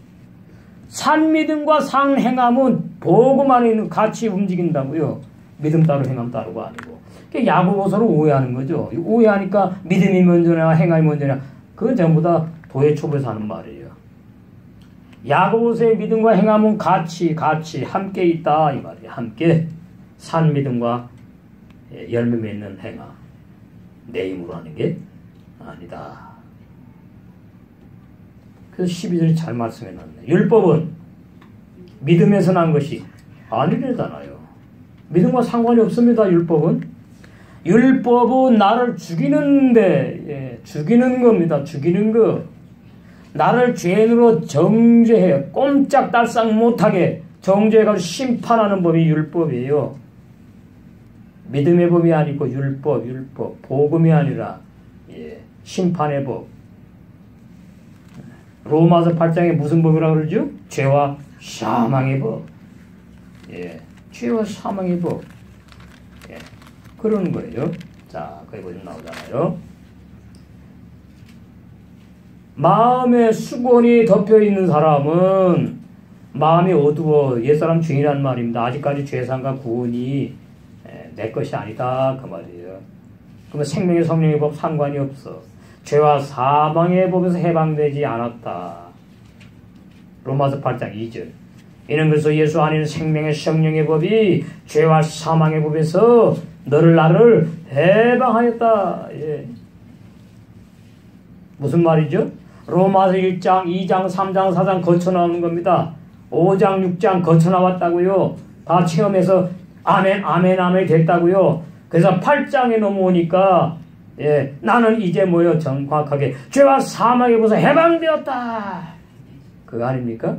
산 믿음과 상 행함은 복음 안에 있는 같이 움직인다고요. 믿음 따로 행함 따로가 아니고. 야고보서를 오해하는 거죠. 오해하니까 믿음이 먼저냐 행함이 먼저냐. 그건 전부 다 도예초보에서 하는 말이에요. 야고보서의 믿음과 행함은 같이 함께 있다 이 말이에요. 함께 산 믿음과 열매 맺는 행함 내 힘으로 하는 게 아니다. 그래서 12절이 잘 말씀해놨네. 율법은 믿음에서 난 것이 아니래잖아요. 믿음과 상관이 없습니다. 율법은 나를 죽이는데 죽이는 겁니다. 죽이는 거. 나를 죄인으로 정죄해 꼼짝달싹 못하게 정죄해가지고 심판하는 법이 율법이에요. 믿음의 법이 아니고 율법 복음이 아니라 심판의 법. 로마서 8장에 무슨 법이라고 그러죠? 죄와 사망의 법. 예, 죄와 사망의 법. 예, 그러는 거예요. 자, 거기 보시면 나오잖아요. 마음에 수건이 덮여 있는 사람은 마음이 어두워 옛사람 죄인이란 말입니다. 아직까지 죄상과 구원이 내 것이 아니다 그 말이에요. 그러면 생명의 성령의 법 상관이 없어. 죄와 사망의 법에서 해방되지 않았다. 로마서 8장 2절. 이는 그래서 예수 안에는 생명의 성령의 법이 죄와 사망의 법에서 너를 나를 해방하였다. 예. 무슨 말이죠? 로마서 1장, 2장, 3장, 4장 거쳐 나오는 겁니다. 5장, 6장 거쳐 나왔다고요. 다 체험해서 아멘, 아멘, 아멘 됐다고요. 그래서 8장에 넘어오니까 예, 나는 이제 뭐요? 정확하게 죄와 사망의 법에서 해방되었다. 그거 아닙니까?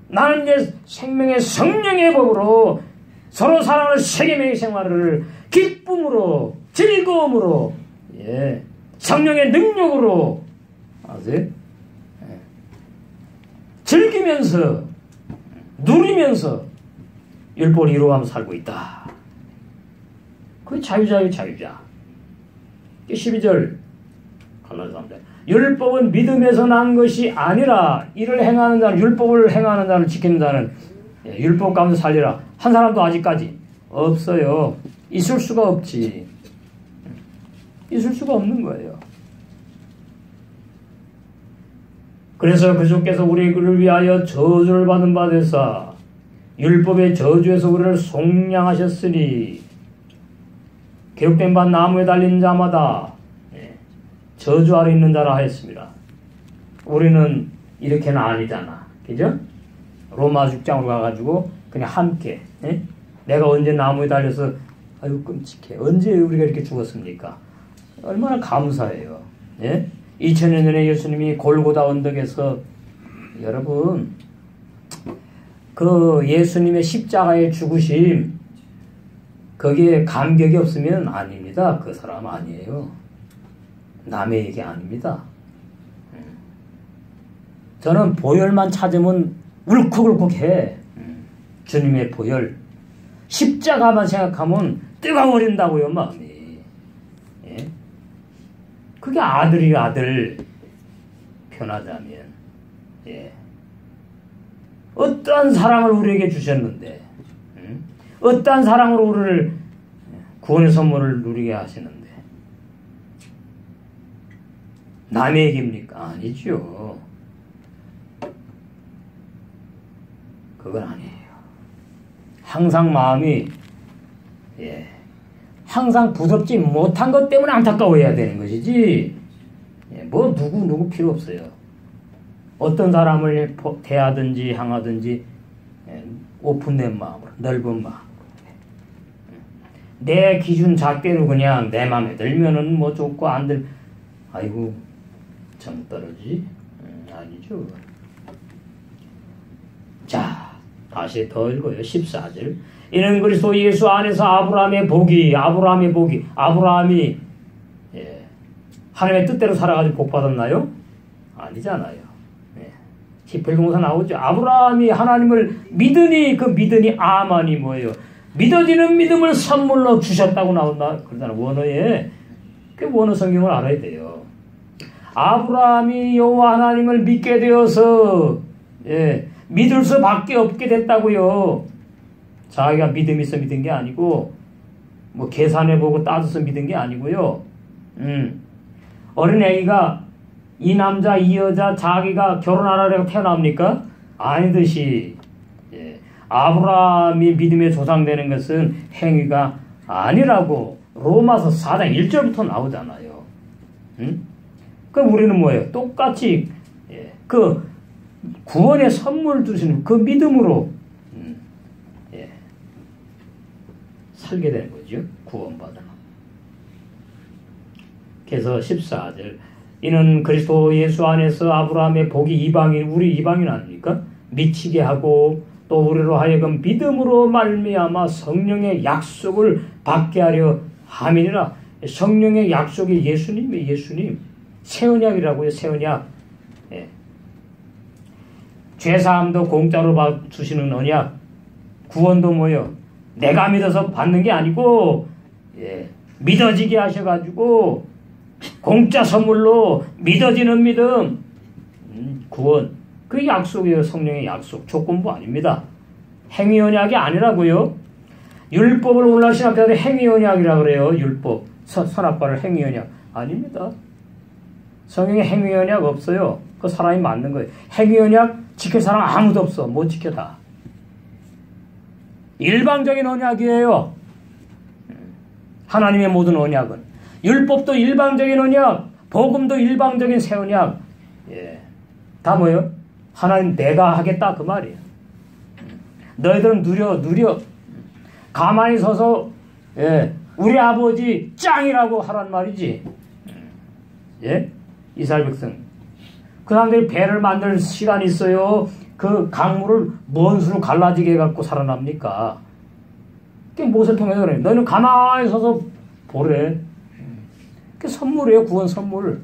나는 이제 생명의 성령의 법으로 서로 사랑하는 세계명의 생활을 기쁨으로 즐거움으로 예, 성령의 능력으로 아세요? 예. 즐기면서 누리면서 율법을 이루어가며 살고 있다. 그게 자유자예요. 자유자. 12절 갈라디아서 3장. 율법은 믿음에서 난 것이 아니라 이를 행하는 자는 율법을 행하는 자는 지키는 자는 예, 율법 가운데 살리라. 한 사람도 아직까지 없어요. 있을 수가 없지. 있을 수가 없는 거예요. 그래서 그주께서 우리를 위하여 저주를 받은 바 되사 율법의 저주에서 우리를 속량하셨으니 기록된 바 나무에 달린 자마다 저주 아래 있는 자라 하였습니다. 우리는 이렇게는 아니잖아. 그죠? 로마 6장으로 가가지고 그냥 함께 내가 언제 나무에 달려서 아유 끔찍해. 언제 우리가 이렇게 죽었습니까? 얼마나 감사해요. 예? 2000년 전에 예수님이 골고다 언덕에서 여러분 그 예수님의 십자가의 죽으심 거기에 감격이 없으면 아닙니다. 그 사람 아니에요. 남의 얘기 아닙니다. 저는 보혈만 찾으면 울컥울컥해. 주님의 보혈. 십자가만 생각하면 뜨거워진다고요, 마음이. 예? 그게 아들이 아들. 편하자면. 예. 어떠한 사랑을 우리에게 주셨는데, 어떠한 사랑으로 우리를 구원의 선물을 누리게 하시는데, 남의 얘기입니까? 아니죠. 그건 아니에요. 항상 마음이 예, 항상 부럽지 못한 것 때문에 안타까워해야 되는 것이지 예, 뭐 누구 필요 없어요. 어떤 사람을 대하든지 향하든지 예, 오픈된 마음으로 넓은 마음으로 내 기준 잣대로 그냥 내 마음에 들면은 뭐 좋고 안 들 아이고 정 떨어지지? 아니죠. 자, 다시 더 읽어요. 14절. 이는 그리스도 예수 안에서 아브라함의 복이 아브라함이 예, 하나님의 뜻대로 살아가지고 복 받았나요? 아니잖아요. 예. 18공사 나오죠. 아브라함이 하나님을 믿으니 그 믿으니 아만이 뭐예요? 믿어지는 믿음을 선물로 주셨다고 나온다. 그러잖아요. 원어에 그 원어 성경을 알아야 돼요. 아브라함이 여호와 하나님을 믿게 되어서 예, 믿을 수밖에 없게 됐다고요. 자기가 믿음이 있어 믿은 게 아니고 뭐 계산해보고 따져서 믿은 게 아니고요. 어린애기가 이 남자 이 여자 자기가 결혼하라고 태어납니까? 아니듯이 예, 아브라함이 믿음의 조상되는 것은 행위가 아니라고 로마서 4장 1절부터 나오잖아요. 그럼 우리는 뭐예요? 똑같이 예, 그 구원의 선물 주시는 그 믿음으로 예, 살게 되는 거죠. 구원받으면. 그래서 14절 이는 그리스도 예수 안에서 아브라함의 복이 이방인 우리 이방인 아닙니까? 미치게 하고 또 우리로 하여금 믿음으로 말미암아 성령의 약속을 받게 하려 아멘이라. 성령의 약속이 예수님이에요. 예수님. 새 언약이라고요. 새 언약. 예. 죄사함도 공짜로 주시는 언약. 구원도 뭐요? 내가 믿어서 받는 게 아니고 예. 믿어지게 하셔가지고 공짜 선물로 믿어지는 믿음. 구원. 그 약속이에요. 성령의 약속. 조건부 아닙니다. 행위 언약이 아니라고요. 율법을 오늘날 신학자들이 행위 언약이라고 그래요. 율법. 선악과를 행위 언약. 아닙니다. 성경에 행위 언약 없어요. 그 사람이 맞는 거예요. 행위 언약 지킬 사람 아무도 없어. 못 지켜다. 일방적인 언약이에요. 하나님의 모든 언약은. 율법도 일방적인 언약, 복음도 일방적인 새 언약. 예. 다 뭐예요? 하나님 내가 하겠다 그 말이에요. 너희들은 누려. 가만히 서서 예. 우리 아버지 짱이라고 하란 말이지. 예? 이스라엘 백성. 그 사람들이 배를 만들 시간이 있어요. 그 강물을 뭔 수로 갈라지게 해갖고 살아납니까? 그게 무엇을 통해서 그래? 너희는 가만히 서서 보래. 그게 선물이에요. 구원 선물.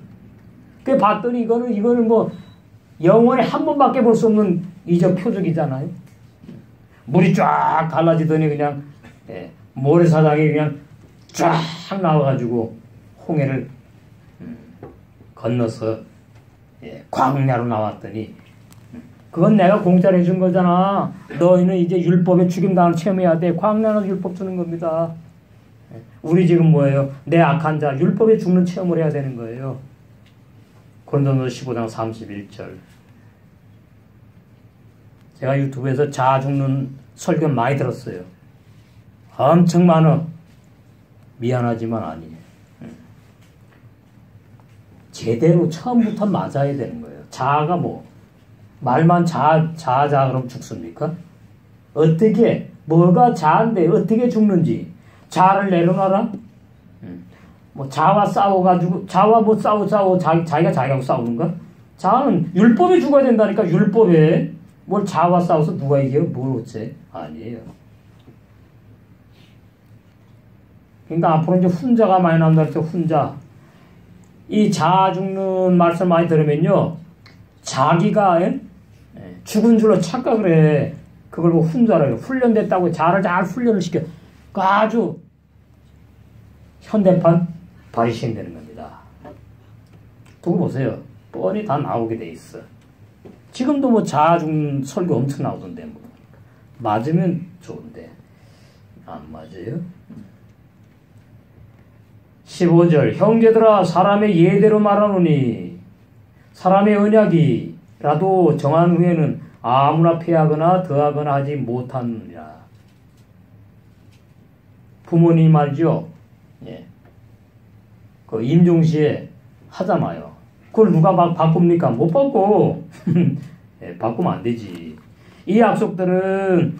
그 봤더니 이거는 뭐 영원히 한 번밖에 볼 수 없는 이적 표적이잖아요. 물이 쫙 갈라지더니 그냥 예, 모래사장이 그냥 쫙 나와가지고 홍해를 건너서 예, 광야로 나왔더니 그건 내가 공짜로 해준 거잖아. 너희는 이제 율법에 죽임당하는 체험해야 돼. 광야는 율법 주는 겁니다. 우리 지금 뭐예요? 내 악한 자 율법에 죽는 체험을 해야 되는 거예요. 고린도전서 15장 31절. 제가 유튜브에서 자 죽는 설교 많이 들었어요. 엄청 많아. 미안하지만 아니에요. 제대로 처음부터 맞아야 되는 거예요. 자아가 뭐 말만 자 그럼 죽습니까? 어떻게 뭐가 자아인데 어떻게 죽는지 자아를 내려놔라. 뭐 자아와 싸워가지고 자아와 뭐 싸워 자기가 자기하고 싸우는가? 자아는 율법에 죽어야 된다니까. 율법에 뭘 자아와 싸워서 누가 이겨요? 뭘 어째? 아니에요. 그러니까 앞으로 이제 훈자가 많이 나온다 그랬죠. 훈자. 이 자아 죽는 말씀 많이 들으면요. 자기가 죽은 줄로 착각을 해. 그걸 뭐 훈자라고 해요. 훈련됐다고 자아를 잘 훈련을 시켜. 그 아주 현대판 바리새인 되는 겁니다. 두고 보세요. 뻔히 다 나오게 돼 있어. 지금도 뭐 자아 죽는 설교 엄청 나오던데 뭐. 맞으면 좋은데 안 맞아요. 15절 형제들아 사람의 예대로 말하노니 사람의 언약이라도 정한 후에는 아무나 폐하거나 더하거나 하지 못하느니라. 부모님 말이죠. 예. 그 임종시에 하잖아요. 그걸 누가 막 바꿉니까? 못 바꿔. 예, 바꾸면 안 되지. 이 약속들은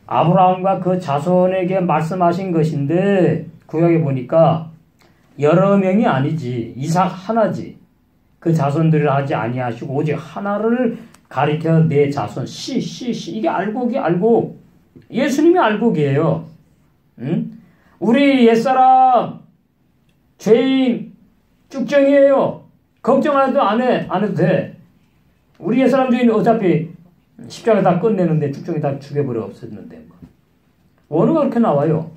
아브라함과 그 자손에게 말씀하신 것인데 구약에 보니까 여러 명이 아니지. 이삭 하나지. 그 자손들을 하지 아니하시고 오직 하나를 가리켜 내 자손 씨. 이게 알곡. 예수님이 알곡이에요. 응? 우리 옛사람 죄인 쭉정이에요. 걱정해도 안 해도 돼. 우리 옛사람 죄인 어차피 십자가 다 끝내는데 쭉정이 다 죽여버려 없었는데 원어가 그렇게 나와요.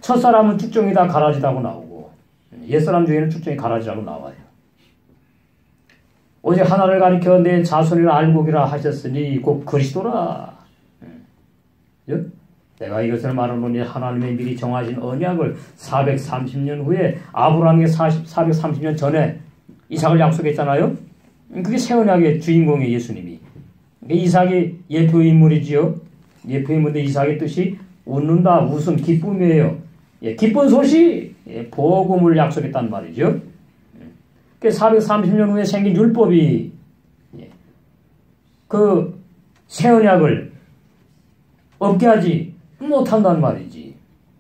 첫사람은 쭉정이 다 가라지다고 나오고 옛사람 중에는 쭉정이 가라지라고 나와요. 오직 하나를 가리켜 내 자손이라 알곡이라 하셨으니 곧 그리스도라. 내가 이것을 말하노니 하나님의 미리 정하신 언약을 430년 후에 아브라함에게 430년 전에 이삭을 약속했잖아요. 그게 새 언약의 주인공이 예수님이. 이삭이 예표 인물이지요. 예표 인물인데 이삭의 뜻이 웃는다, 웃음, 기쁨이에요. 예, 기쁜 소식, 예, 복음을 약속했단 말이죠. 430년 후에 생긴 율법이 예, 그 새 언약을 없게 하지 못한단 말이지.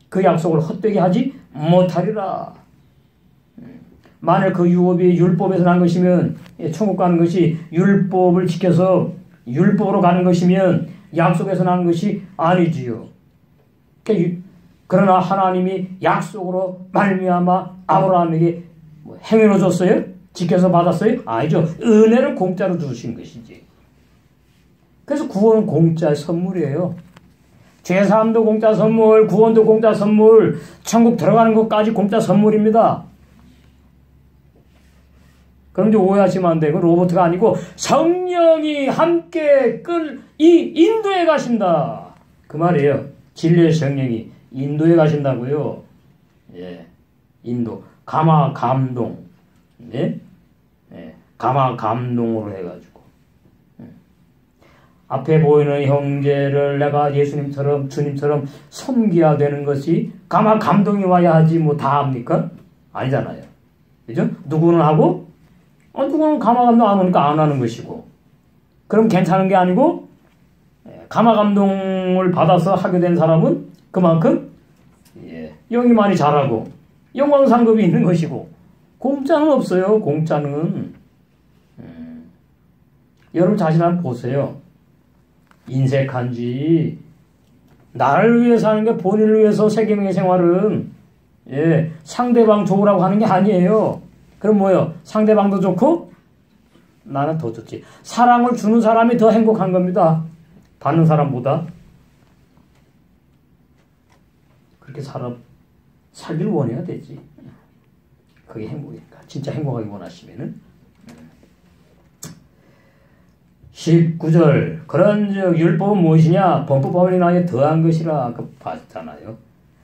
그 약속을 헛되게 하지 못하리라. 만일 그 유업이 율법에서 난 것이면 천국 가는 것이 율법을 지켜서 율법으로 가는 것이면 약속에서 난 것이 아니지요. 그러니까 그러나 하나님이 약속으로 말미암아 아브라함에게 뭐 행위로 줬어요? 지켜서 받았어요? 아니죠. 은혜를 공짜로 주신 것이지. 그래서 구원은 공짜의 선물이에요. 죄사함도 공짜 선물, 구원도 공짜 선물, 천국 들어가는 것까지 공짜 선물입니다. 그럼 이제 오해하시면 안 되고, 로봇가 아니고 성령이 함께 인도에 가신다. 그 말이에요. 진리의 성령이 인도에 가신다고요. 예, 인도. 감화 감동. 예? 예, 감화 감동으로 해가지고. 앞에 보이는 형제를 내가 예수님처럼, 주님처럼 섬겨야 되는 것이 감화 감동이 와야 하지 뭐 다 합니까? 아니잖아요. 그죠? 누구는 하고, 누구는 감화 감동 안 오니까 안 하는 것이고. 그럼 괜찮은 게 아니고, 감화 감동을 받아서 하게 된 사람은 그만큼, 영이 많이 잘하고, 영광 상급이 있는 것이고, 공짜는 없어요, 공짜는. 여러분 자신 한번 보세요. 인색한지, 나를 위해서 하는 게 본인을 위해서 세계명의 생활은, 상대방 좋으라고 하는 게 아니에요. 그럼 뭐예요? 상대방도 좋고, 나는 더 좋지. 사랑을 주는 사람이 더 행복한 겁니다. 받는 사람보다. 그렇게 살기를 원해야 되지. 그게 행복이니까. 진짜 행복하게 원하시면은. 19절. 그런즉 율법은 무엇이냐? 범법하면 나에 더한 것이라. 아까 봤잖아요.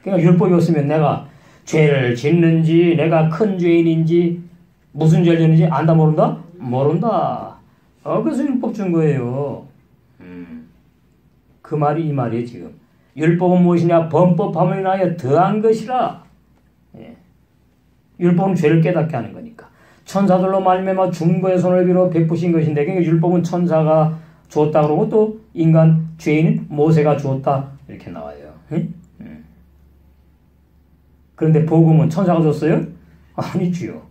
그러니까 율법이 없으면 내가 죄를 짓는지, 내가 큰 죄인인지, 무슨 죄를 짓는지 안다 모른다? 모른다. 그래서 율법 준 거예요. 그 말이 이 말이에요, 지금. 율법은 무엇이냐? 범법하면 나에 더한 것이라. 율법은 죄를 깨닫게 하는 거니까. 천사들로 말미암아 중보의 손을 빌어 베푸신 것인데, 그러니까 율법은 천사가 주었다 그러고 또 인간 죄인인 모세가 주었다 이렇게 나와요. 그런데 복음은 천사가 줬어요? 아니지요.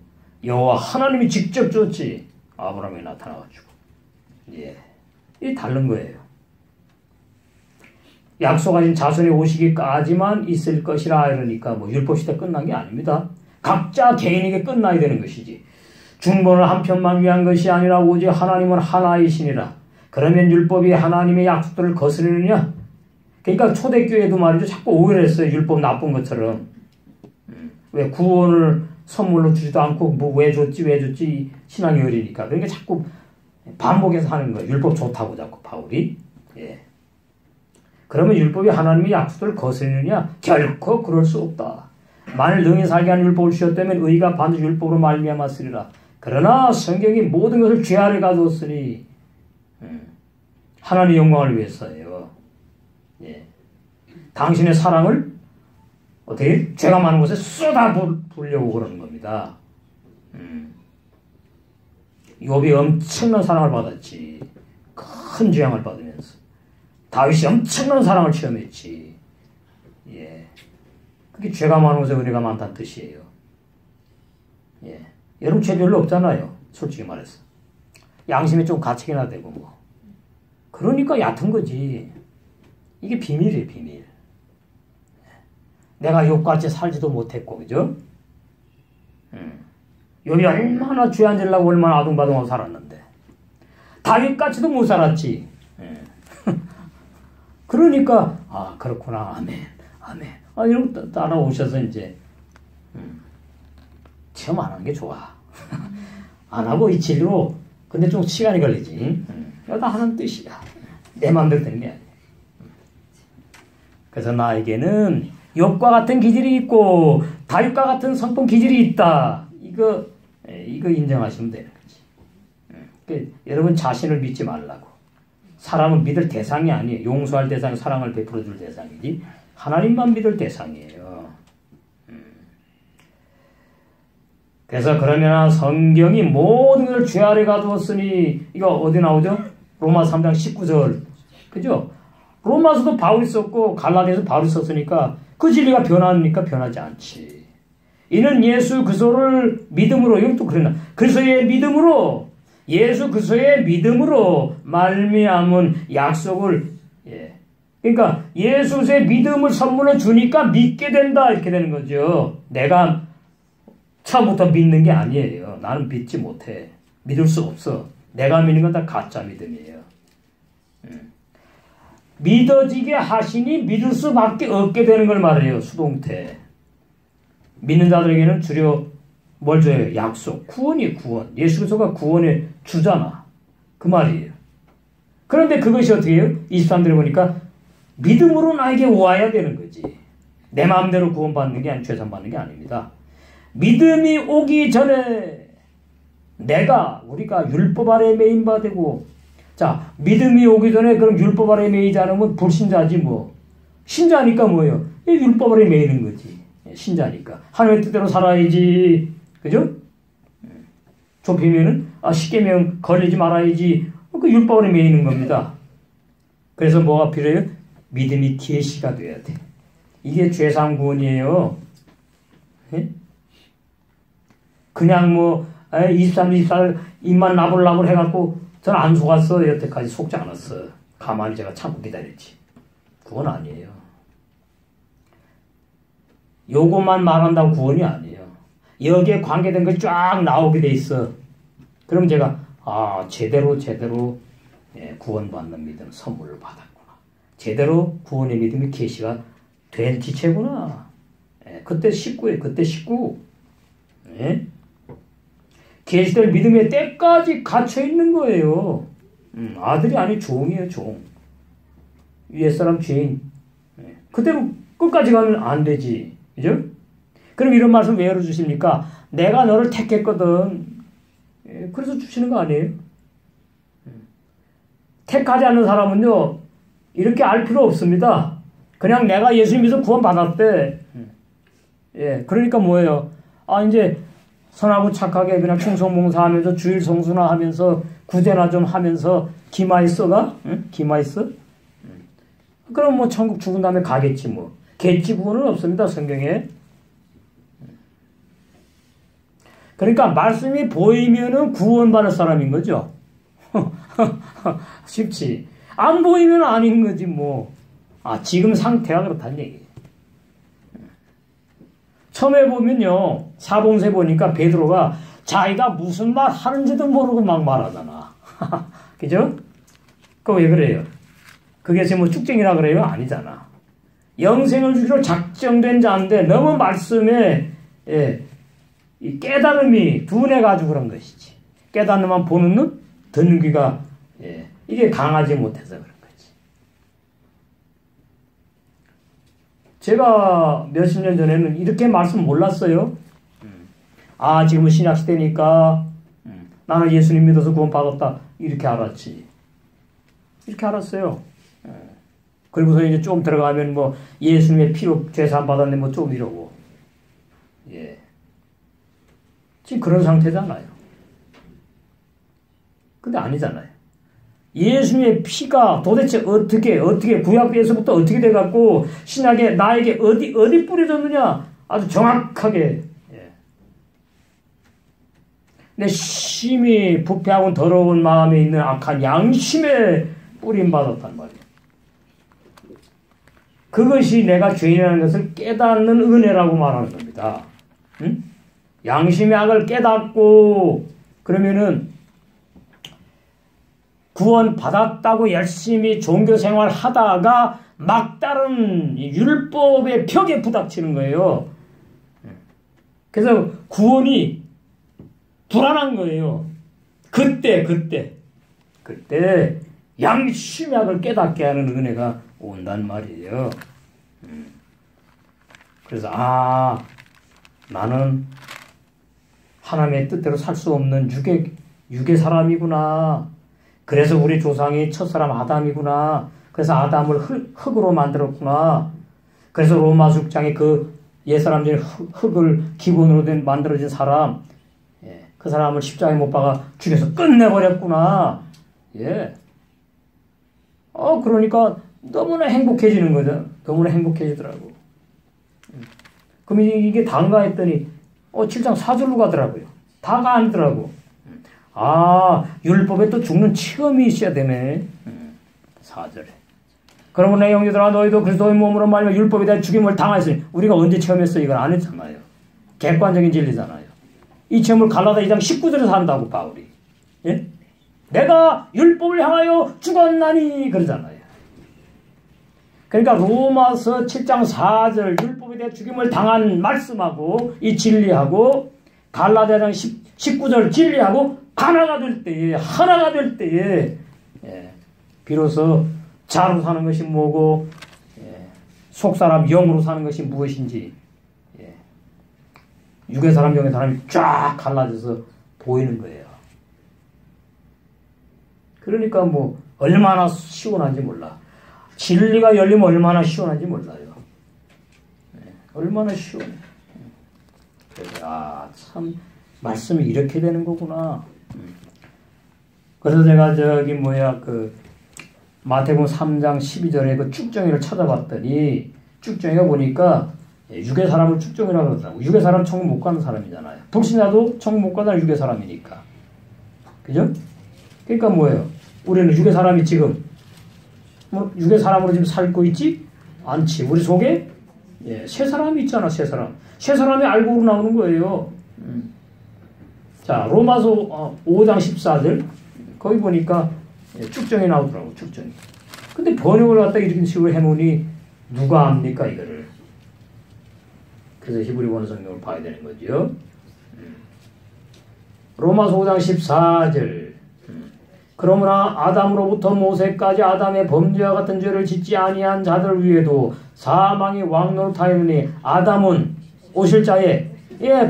여호와 하나님이 직접 줬지. 아브라함이 나타나가지고. 이게 다른 거예요. 약속하신 자손이 오시기까지만 있을 것이라 이러니까 뭐 율법 시대 끝난 게 아닙니다. 각자 개인에게 끝나야 되는 것이지. 중본을 한 편만 위한 것이 아니라 오직 하나님은 하나이시니라. 그러면 율법이 하나님의 약속들을 거스르느냐? 그러니까 초대교회도 말이죠. 자꾸 오해를 했어요. 율법 나쁜 것처럼. 왜 구원을 선물로 주지도 않고 뭐 왜 줬지 신앙이 어리니까. 그러니까 자꾸 반복해서 하는 거예요. 율법 좋다고 자꾸 바울이. 그러면 율법이 하나님의 약속들을 거스르느냐? 결코 그럴 수 없다. 만일 능히 살게 하는 율법을 주셨다면 의가 반드시 율법으로 말미암았으리라. 그러나 성경이 모든 것을 죄 아래 가두었으니 하나님의 영광을 위해서예요. 당신의 사랑을 어떻게 죄가 많은 곳에 쏟아 부으려고 그러는 겁니다. 욥이 엄청난 사랑을 받았지. 큰 재앙을 받으면서. 다윗이 엄청난 사랑을 체험했지. 그게 죄가 많은 곳에 은혜가 많다는 뜻이에요. 여러분 죄 별로 없잖아요. 솔직히 말해서. 양심이 좀 가책이나 되고 뭐. 그러니까 얕은 거지. 이게 비밀이에요, 비밀. 내가 욥같이 살지도 못했고, 그죠? 욥이 얼마나 죄 안 지려고 얼마나 아둥바둥하고 살았는데. 다윗같이도 못 살았지. 그러니까, 그렇구나. 아멘. 아멘. 이런 거 따라오셔서 이제, 체험 안 하는 게 좋아. 안 하고 이 진리로, 근데 좀 시간이 걸리지. 이거 다 하는 뜻이야. 내 마음대로 되는 게 아니야. 그래서 나에게는 욥과 같은 기질이 있고, 다윗과 같은 성품 기질이 있다. 이거 인정하시면 되는 거지. 여러분 자신을 믿지 말라고. 사람은 믿을 대상이 아니에요. 용서할 대상이 사랑을 베풀어 줄 대상이지. 하나님만 믿을 대상이에요. 그래서 그러면 성경이 모든 것을 죄 아래 가두었으니 이거 어디 나오죠? 로마 3장 19절. 그죠? 로마서도 바울이 썼고 갈라디아서 바울이 썼으니까 그 진리가 변하니까 변하지 않지. 이는 예수 그리스도를 믿음으로, 이건 또 그러나 그리스도의 믿음으로, 예수 그리스도의 믿음으로 말미암은 약속을 그러니까 예수의 믿음을 선물로 주니까 믿게 된다 이렇게 되는 거죠. 내가 처음부터 믿는 게 아니에요. 나는 믿지 못해. 믿을 수 없어. 내가 믿는 건 다 가짜 믿음이에요. 믿어지게 하시니 믿을 수밖에 없게 되는 걸 말해요. 수동태. 믿는 자들에게는 주려 뭘 줘요? 약속. 구원이 구원. 예수 그리스도가 구원의 주잖아. 그 말이에요. 그런데 그것이 어떻게 해요? 23절에 보니까 믿음으로 나에게 와야 되는 거지. 내 마음대로 구원받는 게 아니고 죄산받는 게 아닙니다. 믿음이 오기 전에 우리가 율법 아래 매인 바 되고, 자, 믿음이 오기 전에 그럼 율법 아래 매이지 않으면 불신자지 뭐. 신자니까 뭐예요? 율법 아래 매이는 거지. 신자니까. 하나님의 뜻대로 살아야지. 그죠? 좁히면은, 십계명 걸리지 말아야지. 그 율법 아래 매이는 겁니다. 그래서 뭐가 필요해요? 믿음이 계시가 돼야 돼. 이게 죄상 구원이에요. 예? 그냥 뭐 23, 24일 입만 나불나불 해갖고 저는 안 속았어. 여태까지 속지 않았어. 가만히 제가 참고 기다렸지. 그건 아니에요. 요것만 말한다고 구원이 아니에요. 여기에 관계된 거 쫙 나오게 돼 있어. 그럼 제가 제대로 구원받는 믿음 선물을 받았구나. 제대로 구원의 믿음이 계시가 된 지체구나. 그때 19에 그때 19. 계시될 믿음의 때까지 갇혀 있는 거예요. 아들이 아니 종이에요, 종. 옛사람 죄인. 그대로 끝까지 가면 안 되지. 그죠? 그럼 이런 말씀 왜 열어주십니까? 내가 너를 택했거든. 그래서 주시는 거 아니에요? 택하지 않는 사람은요, 이렇게 알 필요 없습니다. 그냥 내가 예수님 믿어 구원받았대. 그러니까 뭐예요? 이제 선하고 착하게 그냥 충성봉사하면서 주일 성수나 하면서 구제나 좀 하면서 기마있어가? 기마있어? 그럼 뭐 천국 죽은 다음에 가겠지 뭐. 겠지 구원은 없습니다, 성경에. 그러니까 말씀이 보이면은 구원받을 사람인 거죠. 쉽지. 안 보이면 아닌 거지 뭐. 지금 상태가 그렇다는 얘기예요. 처음에 보면요, 사봉세 보니까 베드로가 자기가 무슨 말 하는지도 모르고 막 말하잖아. 그죠? 그거 왜 그래요? 그게 지금 뭐 쭉쟁이라 그래요? 아니잖아. 영생을 주기로 작정된 자인데 너무 말씀에 이 깨달음이 둔해가지고 그런 것이지. 깨닫는만 보는 눈, 듣는 귀가 이게 강하지 못해서 그런 거지. 제가 몇십 년 전에는 이렇게 말씀 몰랐어요. 지금은 신약시대니까 나는 예수님 믿어서 구원받았다. 이렇게 알았지. 이렇게 알았어요. 그리고서 이제 좀 들어가면 뭐 예수님의 피로 죄사함 받았네 뭐 좀 이러고. 지금 그런 상태잖아요. 근데 아니잖아요. 예수님의 피가 도대체 어떻게 구약에서부터 어떻게 돼갖고 신약에 나에게 어디 뿌려졌느냐 아주 정확하게. 내 심히 부패하고 더러운 마음에 있는 악한 양심에 뿌림받았단 말이에요. 그것이 내가 죄인이라는 것을 깨닫는 은혜라고 말하는 겁니다. 양심의 악을 깨닫고 그러면은 구원 받았다고 열심히 종교생활 하다가 막다른 율법의 벽에 부닥치는 거예요. 그래서 구원이 불안한 거예요. 그때 양심의 악을 깨닫게 하는 은혜가 온단 말이에요. 그래서 나는 하나님의 뜻대로 살 수 없는 육의 사람이구나. 그래서 우리 조상이 첫사람 아담이구나. 그래서 아담을 흙으로 만들었구나. 그래서 로마서 6장에 그 옛사람 중에 흙을 기본으로 만들어진 사람, 그 사람을 십자가에 못 박아 죽여서 끝내버렸구나. 그러니까 너무나 행복해지는 거죠. 너무나 행복해지더라고. 그럼 이게 다인가 했더니 7장 4절로 가더라고요. 다가 아니더라고. 율법에 또 죽는 체험이 있어야 되네. 4절에. 그러므로 내 형제들아 너희도 그리스도의 몸으로 말하면 율법에 대한 죽임을 당하였으니 우리가 언제 체험했어? 이걸 안 했잖아요. 객관적인 진리잖아요. 이 체험을 갈라디아 2장 19절에서 한다고 바울이. 예? 내가 율법을 향하여 죽었나니 그러잖아요. 그러니까 로마서 7장 4절 율법에 대해 죽임을 당한 말씀하고 이 진리하고 갈라디아장 19절 진리하고 하나가 될 때에 예, 비로소 자로 사는 것이 뭐고 예, 속사람 영으로 사는 것이 무엇인지 예, 육의 사람 영의 사람이 쫙 갈라져서 보이는 거예요. 그러니까 뭐 얼마나 시원한지 몰라. 진리가 열리면 얼마나 시원한지 몰라요. 네, 얼마나 시원해. 아, 참 말씀이 이렇게 되는 거구나. 그래서 제가 마태복음 3장 12절에 그 쭉정이를 찾아봤더니 쭉정이가 보니까 육의 사람을 쭉정이라고 그러더라고. 육의 사람 천국 못 가는 사람이잖아요. 불신자도 천국 못 가는 육의 사람이니까. 그죠? 그러니까 뭐예요? 우리는 육의 사람이 지금 육의 사람으로 지금 살고 있지? 않지. 우리 속에 새 사람이 있잖아. 새 사람이 알고로 나오는 거예요. 자, 로마서 5장 14절 거기 보니까 쭉정이 나오더라고. 쭉정이. 근데 번역을 갖다 이렇게 식으로 해놓으니 누가 압니까 이거를. 그래서 히브리 원어 성경을 봐야 되는 거죠. 로마서 5장 14절 그러므나 아담으로부터 모세까지 아담의 범죄와 같은 죄를 짓지 아니한 자들 위에도 사망이 왕노릇하였으니 아담은 오실 자에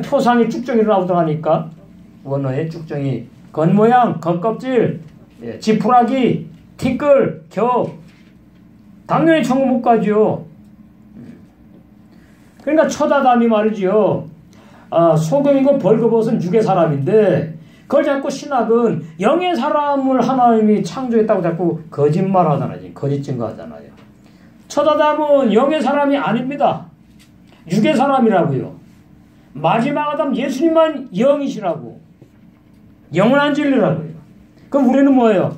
표상이 쭉정이로 나오더라니까. 원어에 쭉정이 겉모양, 겉껍질, 지푸라기, 티끌, 겨. 당연히 천국 못 가죠. 그러니까 첫 아담이 말이지요. 소금이고 벌거벗은 육의 사람인데 그걸 자꾸 신학은 영의 사람을 하나님이 창조했다고 자꾸 거짓말 하잖아요. 거짓 증거하잖아요. 첫 아담은 영의 사람이 아닙니다. 육의 사람이라고요. 마지막 아담 예수님만 영이시라고. 영원한 진리라고요. 그럼 우리는 뭐예요?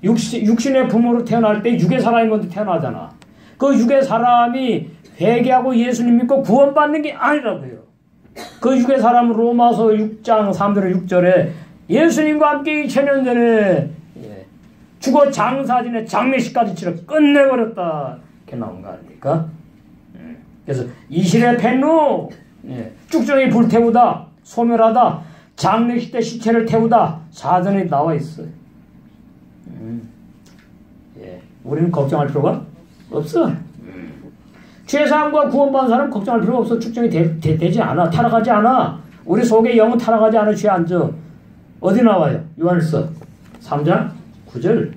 육신의 부모로 태어날 때 육의 사람이 먼저 태어나잖아. 그 육의 사람이 회개하고 예수님 믿고 구원받는 게 아니라고요. 그 육의 사람은 로마서 6장 3절 6절에 예수님과 함께 2000년 전에 죽어 장사진의 장례식까지 치러 끝내버렸다. 이렇게 나온 거 아닙니까? 그래서 이실의 펜루 쭉정이 불태우다 소멸하다 장례식 때 시체를 태우다 사전에 나와 있어요. 우리는 걱정할 필요가 없어. 죄사함과 구원받은 사람 걱정할 필요가 없어. 축정이 되지 않아. 타락하지 않아. 우리 속에 영은 타락하지 않아. 죄 안 져. 어디 나와요? 요한일서 3장 9절.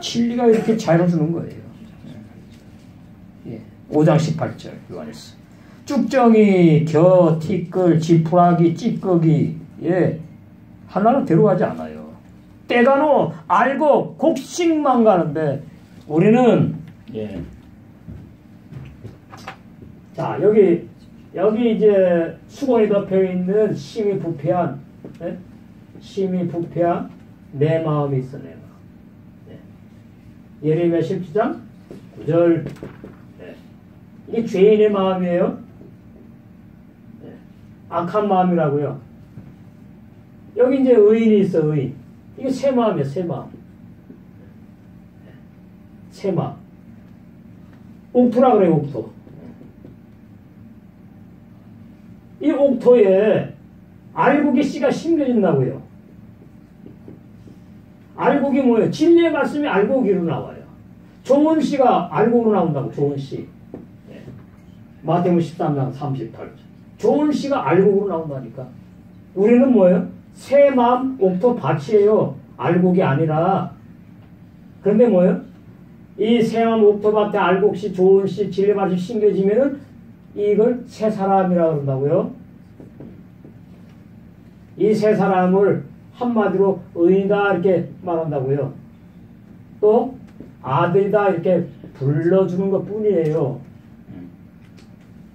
진리가 이렇게 자유로주는 거예요. 5장 18절 요한일서. 쭉정이, 겨, 티끌, 지푸라기, 찌꺼기 하나는 데려가지 않아요. 때가노 알고 곡식만 가는데 우리는 자 여기 이제 수건이 덮여 있는 심히 부패한 내 마음이 있어. 내 마음. 예레미야 17장 9절. 이게 죄인의 마음이에요. 악한 마음이라고요. 여기 이제 의인이 있어. 의인. 이게 새 마음이야. 새 마음. 새 마음. 옥토라 그래요. 옥토. 이 옥토에 알곡의 씨가 심겨진다고요. 알곡이 뭐예요? 진리의 말씀이 알곡이로 나와요. 좋은 씨가 알곡으로 나온다고. 좋은 씨. 마태복음 13장 38절. 좋은 씨가 알곡으로 나온다니까. 우리는 뭐예요? 새 마음 옥토 밭이에요. 알곡이 아니라. 그런데 뭐예요? 이 새 마음 옥토 밭에 알곡씨, 좋은 씨, 진리의 말씀이 심겨지면은 이걸 새 사람이라고 그런다고요. 이 새 사람을 한마디로 의인이다 이렇게 말한다고요. 또 아들이다 이렇게 불러주는 것 뿐이에요.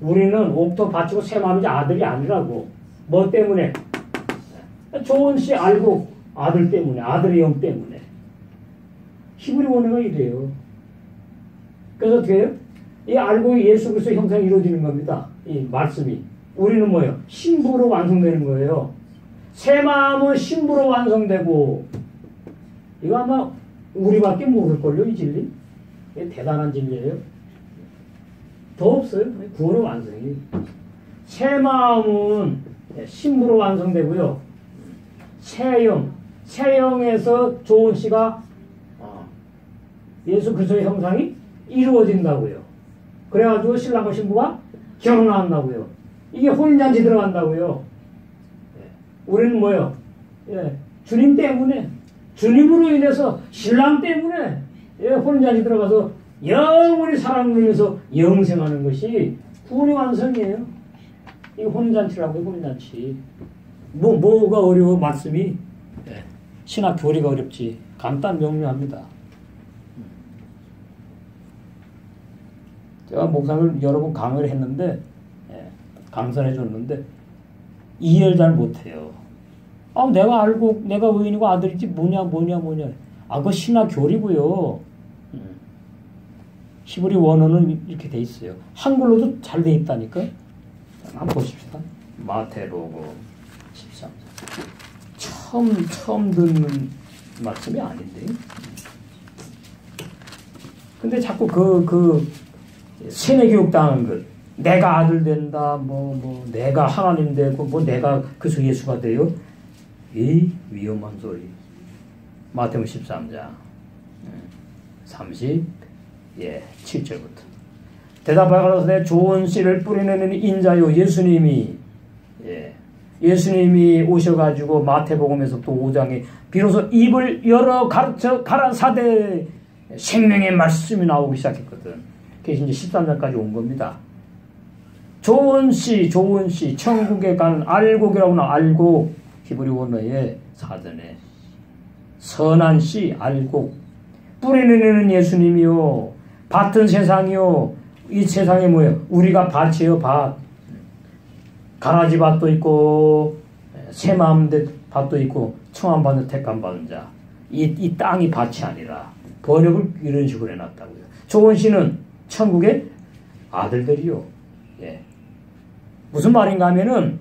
우리는 옥토 바치고 새 마음이지 아들이 아니라고. 뭐 때문에? 좋은 씨 알고 아들 때문에, 아들의 영 때문에. 히브리 원어가 이래요. 그래서 어떻게 해요? 이 알고 예수 그리스도 형상이 이루어지는 겁니다. 이 말씀이. 우리는 뭐예요? 신부로 완성되는 거예요. 새 마음은 신부로 완성되고, 이거 아마 우리밖에 모를걸요, 이 진리? 이게 대단한 진리예요. 더 없어요. 구원의 완성이. 새 마음은 신부로 완성되고요. 새 영에서 조은 씨가 예수 그리스도의 형상이 이루어진다고요. 그래가지고 신랑과 신부가 결혼한다고요. 이게 혼인잔치 들어간다고요. 우리는 뭐요? 주님 때문에, 주님으로 인해서 신랑 때문에 혼인잔치 들어가서 영원히 사랑을 위해서 영생하는 것이 구원의 완성이에요. 이 혼인잔치라고요, 혼인잔치. 뭐가 어려워, 말씀이? 신학 교리가 어렵지. 간단 명료합니다. 제가 목사를 여러 번 강의를 했는데, 강선해 줬는데, 이해를 잘 못해요. 내가 알고, 내가 의인이고 아들이지, 뭐냐. 그거 신학 교리고요. 히브리 원어는 이렇게 돼 있어요. 한글로도 잘 돼 있다니까. 한번 보십시다. 마태복음 13장. 처음 듣는 말씀이 아닌데. 근데 자꾸 세뇌교육 당한 것. 내가 아들 된다, 내가 하나님 되고, 내가 그래서 예수가 돼요. 이 위험한 소리. 마태복음 13장 37절부터. 대답하여 내 좋은 씨를 뿌리내는 인자요 예수님이 오셔가지고 마태복음에서 또 5장에 비로소 입을 열어 가라사대 생명의 말씀이 나오기 시작했거든. 그게 이제 13장까지 온 겁니다. 좋은 씨, 천국에 가는 알곡이라고 나 알곡, 히브리 원어의 사전에 선한 씨, 알곡, 뿌리내는 예수님이요, 밭은 세상이요, 이 세상에 뭐예요? 우리가 밭이에요, 밭. 가라지 밭도 있고, 새마음 밭도 있고, 청한 받는 택감 받은 자. 이 땅이 밭이 아니라 번역을 이런 식으로 해놨다고요. 좋은 씨는 천국의 아들들이요. 무슨 말인가 하면은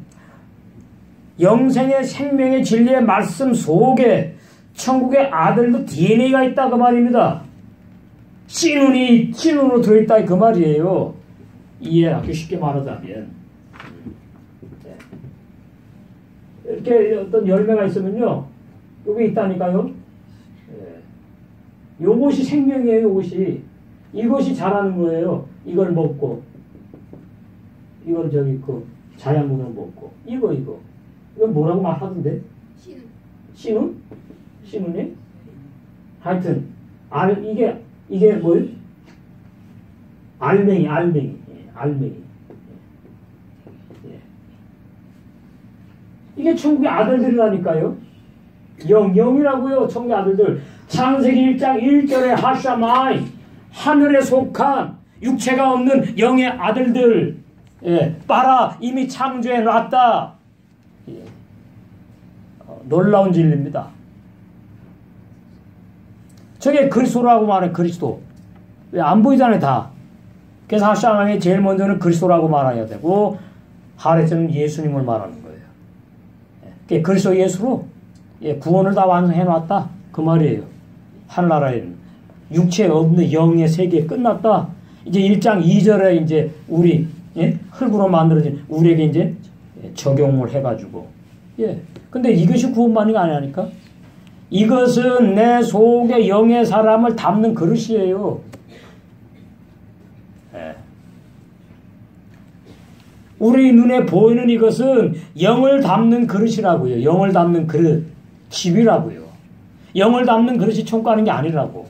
영생의 생명의 진리의 말씀 속에 천국의 아들도 DNA가 있다 그 말입니다. 씨눈으로 들어있다 그 말이에요. 이해하기 쉽게 말하자면 이렇게 어떤 열매가 있으면요, 여기 있다니까요. 요것이 생명이에요. 이것이 자라는 거예요. 이걸 먹고, 이걸 자양분을 먹고, 이건 뭐라고 말하던데? 씨눈이? 하여튼 이게 뭐예요? 알맹이. 이게 천국의 아들들이라니까요. 영이라고요. 천국의 아들들. 창세기 1장 1절에 하샤마이, 하늘에 속한 육체가 없는 영의 아들들. 빠라, 이미 창조해 놨다. 놀라운 진리입니다. 저게 그리스도라고 말해. 그리스도. 왜 안 보이잖아요, 다. 그래서 하샤마이 제일 먼저는 그리스도라고 말해야 되고, 하레스는 예수님을 말하는 거예요. 그리스도 예수로 구원을 다 완성해 놨다 그 말이에요. 하늘나라에는 육체 없는 영의 세계 끝났다. 이제 1장 2절에 이제 우리 흙으로 만들어진 우리에게 이제 적용을 해가지고 근데 이것이 구원만이 아니라니까. 이것은 내 속에 영의 사람을 담는 그릇이에요. 우리 눈에 보이는 이것은 영을 담는 그릇이라고요. 영을 담는 그릇, 집이라고요. 영을 담는 그릇이 청구하는 게 아니라고.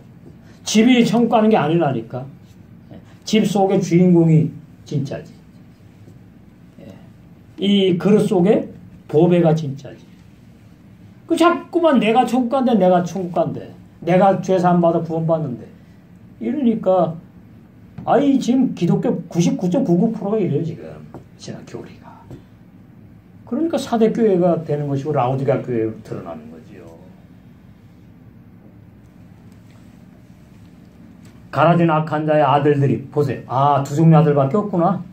집이 청구하는 게 아니라니까. 집 속의 주인공이 진짜지. 이 그릇 속에 보배가 진짜지. 자꾸만 내가 천국 간대, 내가 죄 사함 받아 구원 받는데. 이러니까 지금 기독교 99.99%가 이래요 지금. 신학 교리가. 그러니까 사대교회가 되는 것이고 라오디가 교회로 드러나는 거지요. 가라진 악한 자의 아들들이 보세요. 아, 두 종류 아들밖에 없구나.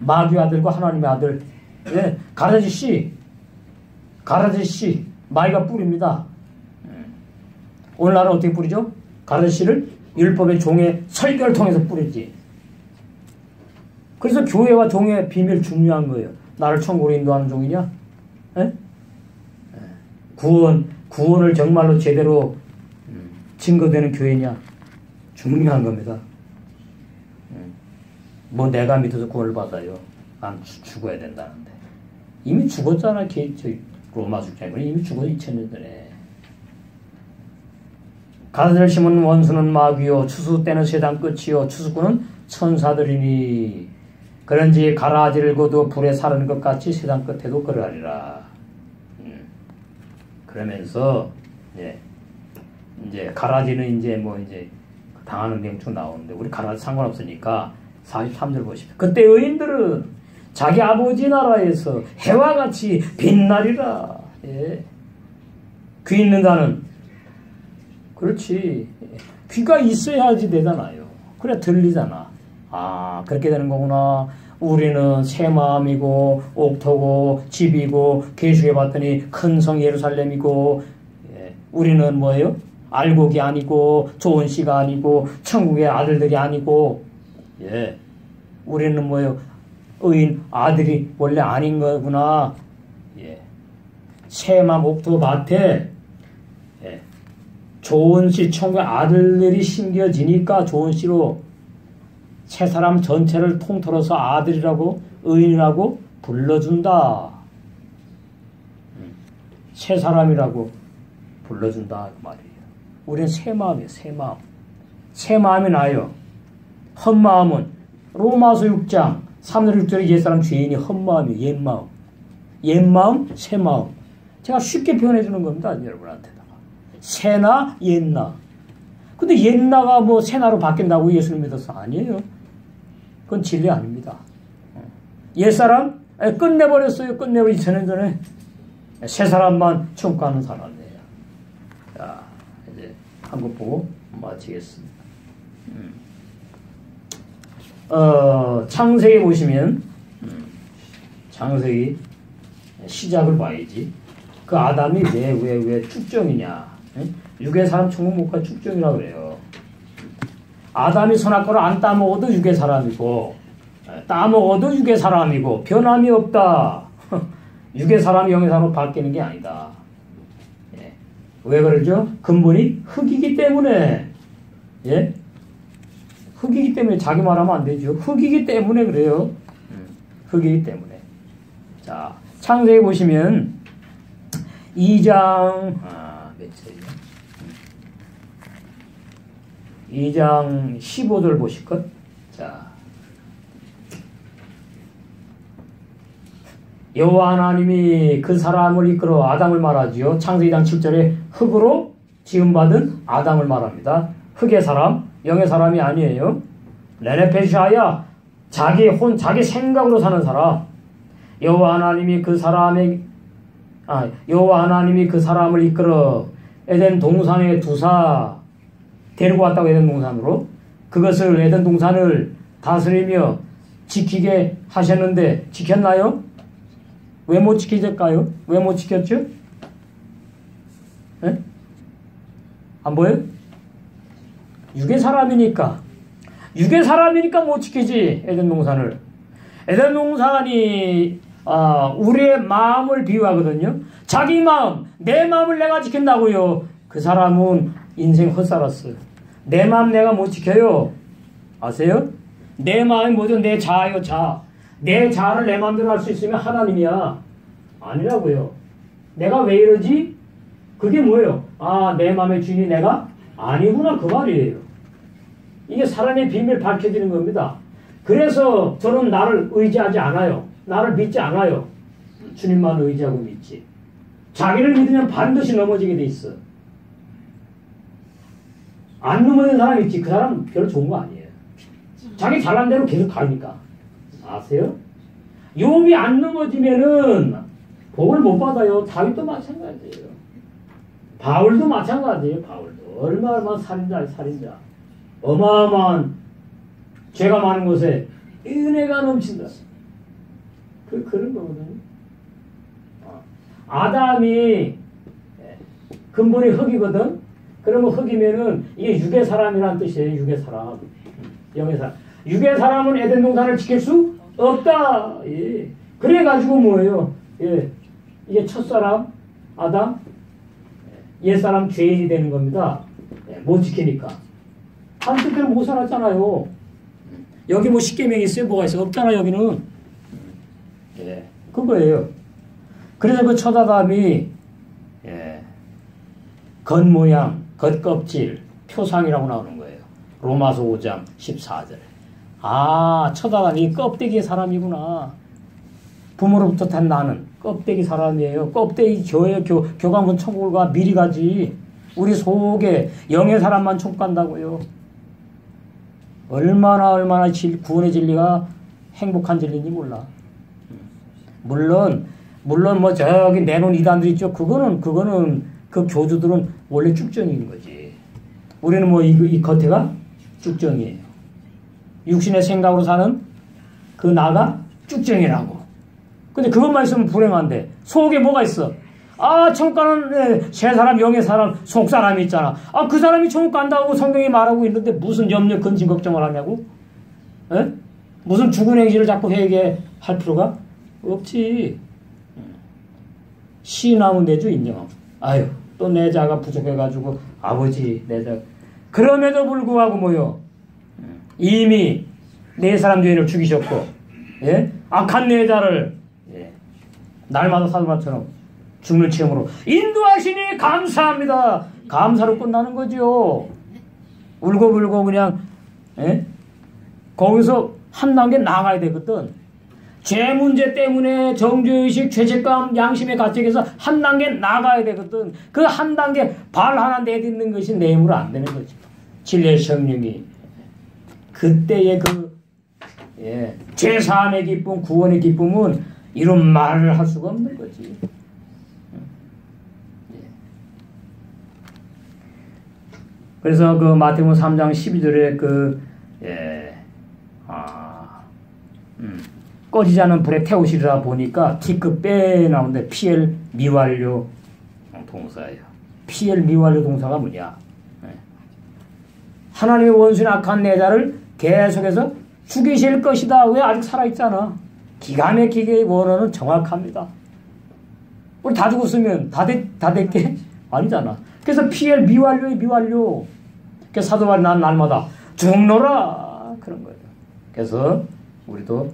마귀 아들과 하나님의 아들. 예, 가라지 씨. 가라지 씨. 마귀가 뿌립니다. 오늘날은 어떻게 뿌리죠? 가라지 씨를 율법의 종의 설교를 통해서 뿌리지. 그래서 교회와 종의 비밀 중요한 거예요. 나를 천국으로 인도하는 종이냐? 예? 구원을 정말로 제대로 증거되는 교회냐? 중요한 겁니다. 뭐 내가 믿어서 구원을 받아요. 난 죽어야 된다는데. 이미 죽었잖아. 로마 숙장이 이미 죽어서 2000년 전에. 가라지를 심은 원수는 마귀요 추수 때는 세상 끝이요 추수꾼은 천사들이니 그런지 가라지를 거두어 불에 사르는 것 같이 세상 끝에도 그러하리라. 그러면서 이제 가라지는 이제 당하는 내용 나오는데 우리 가라지 상관없으니까 43절 보십시오. 그때 의인들은 자기 아버지 나라에서 해와 같이 빛나리라. 예. 귀 있는 자는 그렇지. 귀가 있어야지 되잖아요. 그래 들리잖아. 아, 그렇게 되는 거구나. 우리는 새 마음이고 옥토고 집이고 계시해 봤더니 큰 성 예루살렘이고 우리는 뭐예요? 알곡이 아니고 좋은 씨가 아니고 천국의 아들들이 아니고 우리는 뭐예요? 의인 아들이 원래 아닌 거구나. 새 마음 옥토 밭에 좋은 씨 천국의 아들들이 심겨지니까 좋은 씨로 새 사람 전체를 통틀어서 아들이라고 의인이라고 불러준다. 새 사람이라고 불러준다 그 말이에요. 우리는 새 마음이에요. 새 마음. 새 마음이 나요. 헛마음은 로마서 6장 3절 6절에 옛사람 죄인이 헛마음이에요. 옛마음. 옛마음, 새마음. 제가 쉽게 표현해 주는 겁니다. 여러분한테다가. 새나 옛나. 근데 옛나가 뭐 새나로 바뀐다고 예수를 믿어서 아니에요. 그건 진리 아닙니다. 옛사람 끝내버렸어요. 끝내버려 2000년 전에. 새 사람만 천국 가는 사람이에요. 자, 이제 한 것 보고 마치겠습니다. 창세기 보시면 창세기 시작을 봐야지. 그 아담이 왜 축정이냐? 육의 사람 천국 못 가 축정이라고 그래요. 아담이 선악과를 안 따먹어도 육의 사람이고 따먹어도 육의 사람이고 변함이 없다. 육의 사람이 영의 사람으로 바뀌는 게 아니다. 왜 그러죠? 근본이 흙이기 때문에. 흙이기 때문에 자기 말하면 안 되죠. 흙이기 때문에 그래요. 흙이기 때문에. 자, 창세기 보시면 2장 몇 절이냐? 2장 15절 보실 것. 자, 여호와 하나님이 그 사람을 이끌어 아담을 말하지요. 창세기 2장 7절에 흙으로 지음받은 아담을 말합니다. 흙의 사람, 영의 사람이 아니에요. 레네페샤야 자기 생각으로 사는 사람. 여호와 하나님이 그 사람을 이끌어 에덴 동산에 두사 데리고 왔다고. 에덴 동산으로 그것을 에덴 동산을 다스리며 지키게 하셨는데 지켰나요? 왜 못 지키실까요? 왜 못 지켰죠? 안 보여요? 육의 사람이니까 못 지키지. 에덴 동산을. 에덴 동산이 우리의 마음을 비유하거든요. 자기 마음, 내 마음을 내가 지킨다고요. 그 사람은 인생 헛살았어요. 내 마음 내가 못 지켜요. 아세요? 내 마음이 뭐죠? 내 자아요, 자아. 내 자아를 내 마음대로 할 수 있으면 하나님이야. 아니라고요. 내가 왜 이러지? 그게 뭐예요? 내 마음의 주인이 내가 아니구나 그 말이에요. 이게 사람의 비밀 밝혀지는 겁니다. 그래서 저는 나를 의지하지 않아요. 나를 믿지 않아요. 주님만 의지하고 믿지. 자기를 믿으면 반드시 넘어지게 돼 있어. 안 넘어지는 사람 있지. 그 사람 별로 좋은 거 아니에요. 자기 잘난 대로 계속 가니까. 아세요? 욥이 안 넘어지면은 복을 못 받아요. 다윗도 마찬가지예요. 바울도 마찬가지예요. 바울도 얼마나 살인자. 어마어마한 죄가 많은 곳에 은혜가 넘친다. 그런 거거든요. 아담이 근본이 흙이거든. 그러면 흙이면은 이게 육의 사람이란 뜻이에요. 육의 사람, 영의 사람. 육의 사람은 에덴 동산을 지킬 수 없다. 예. 그래가지고 뭐예요? 예. 이게 첫사람 아담, 옛사람 죄인이 되는 겁니다. 예. 못 지키니까. 한 뜻대로 못 살았잖아요. 여기 뭐 십계명이 있어요? 뭐가 있어요? 없잖아 여기는. 예. 그거예요. 그래서 그 첫 아담이 예. 겉모양, 겉껍질, 표상이라고 나오는 거예요. 로마서 5장 14절. 아, 첫 아담이 껍데기의 사람이구나. 부모로부터 탄 나는 껍데기 사람이에요. 껍데기 교감은 천국을 가 미리 가지. 우리 속에 영의 사람만 촉 간다고요. 얼마나 구원의 진리가 행복한 진리인지 몰라. 물론 뭐 저기 내놓은 이단들 있죠. 그거는 그 교주들은 원래 쭉정인 거지. 우리는 뭐 이 겉에가 쭉정이에요. 육신의 생각으로 사는 그 나가 쭉정이라고. 근데 그것만 있으면 불행한데 속에 뭐가 있어? 아, 천국 가는 새 사람, 영의 사람, 속 사람이 있잖아. 아, 그 사람이 천국 간다고 성경이 말하고 있는데 무슨 염려, 근심, 걱정을 하냐고? 에? 무슨 죽은 행실을 자꾸 회개할 필요가 없지. 시 나오면 되죠, 인정. 아유, 또 내 자가 부족해가지고 아버지 내 자. 그럼에도 불구하고 뭐요? 이미 네 사람 죄인을 죽이셨고, 예? 악한 내 자를 예. 날마다 사도바처럼 죽는 체험으로 인도하시니 감사합니다. 감사로 끝나는 거죠. 울고불고 그냥 예? 거기서 한 단계 나가야 되거든. 죄 문제 때문에 정죄의식, 죄책감, 양심의 가책에서 한 단계 나가야 되거든. 그 한 단계 발 하나 내딛는 것이 내 힘으로 안 되는 거죠. 진리의 성령이 그때의 예, 죄사함의 기쁨, 구원의 기쁨은 이런 말을 할 수가 없는 거지. 그래서 그 마태복음 3장 12절에 꺼지지 않은 불에 태우시리라 보니까 T급 빼 나오는데 피엘 미완료 동사예요. 피엘 미완료 동사가 뭐냐? 하나님의 원수인 악한 내 자를 계속해서 죽이실 것이다. 왜 아직 살아있잖아. 기가 막히게 원어는 정확합니다. 우리 다 죽었으면 다 됐게? 아니잖아. 그래서 피엘 미완료의 미완료. 그래서 사도바울이 난 날마다 죽노라 그런 거예요. 그래서 우리도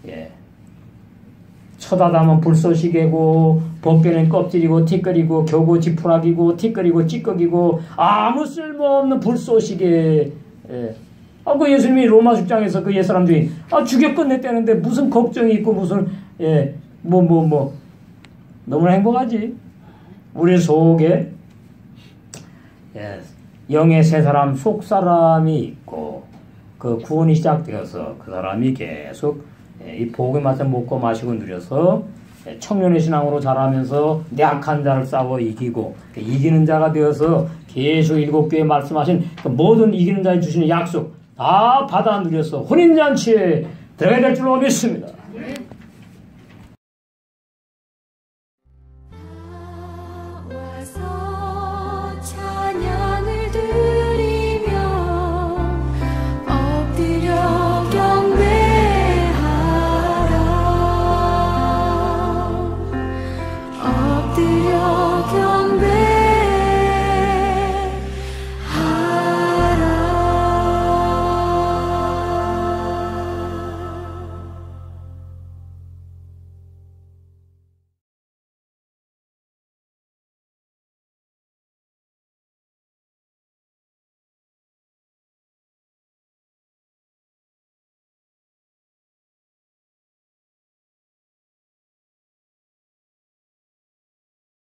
예. 첫 아담은 불쏘시개고 벗겨낸 껍질이고 티끌이고 겨고 지푸라기고 티끌이고 찌꺼기고 아무 쓸모없는 불쏘시개. 예. 그 예수님이 로마 6장에서 그 옛사람들이 죽여 끝냈다는데 무슨 걱정이 있고 무슨 너무나 행복하지. 우리 속에 예, 영의 새 사람 속 사람이 있고 그 구원이 시작되어서 그 사람이 계속 이 복에 맞춰 먹고 마시고 누려서 청년의 신앙으로 자라면서 내 악한 자를 싸워 이기고 이기는 자가 되어서 계속 7교회 말씀하신 그 모든 이기는 자에 주시는 약속 다 받아 누려서 혼인잔치에 들어가야 될 줄로 믿습니다.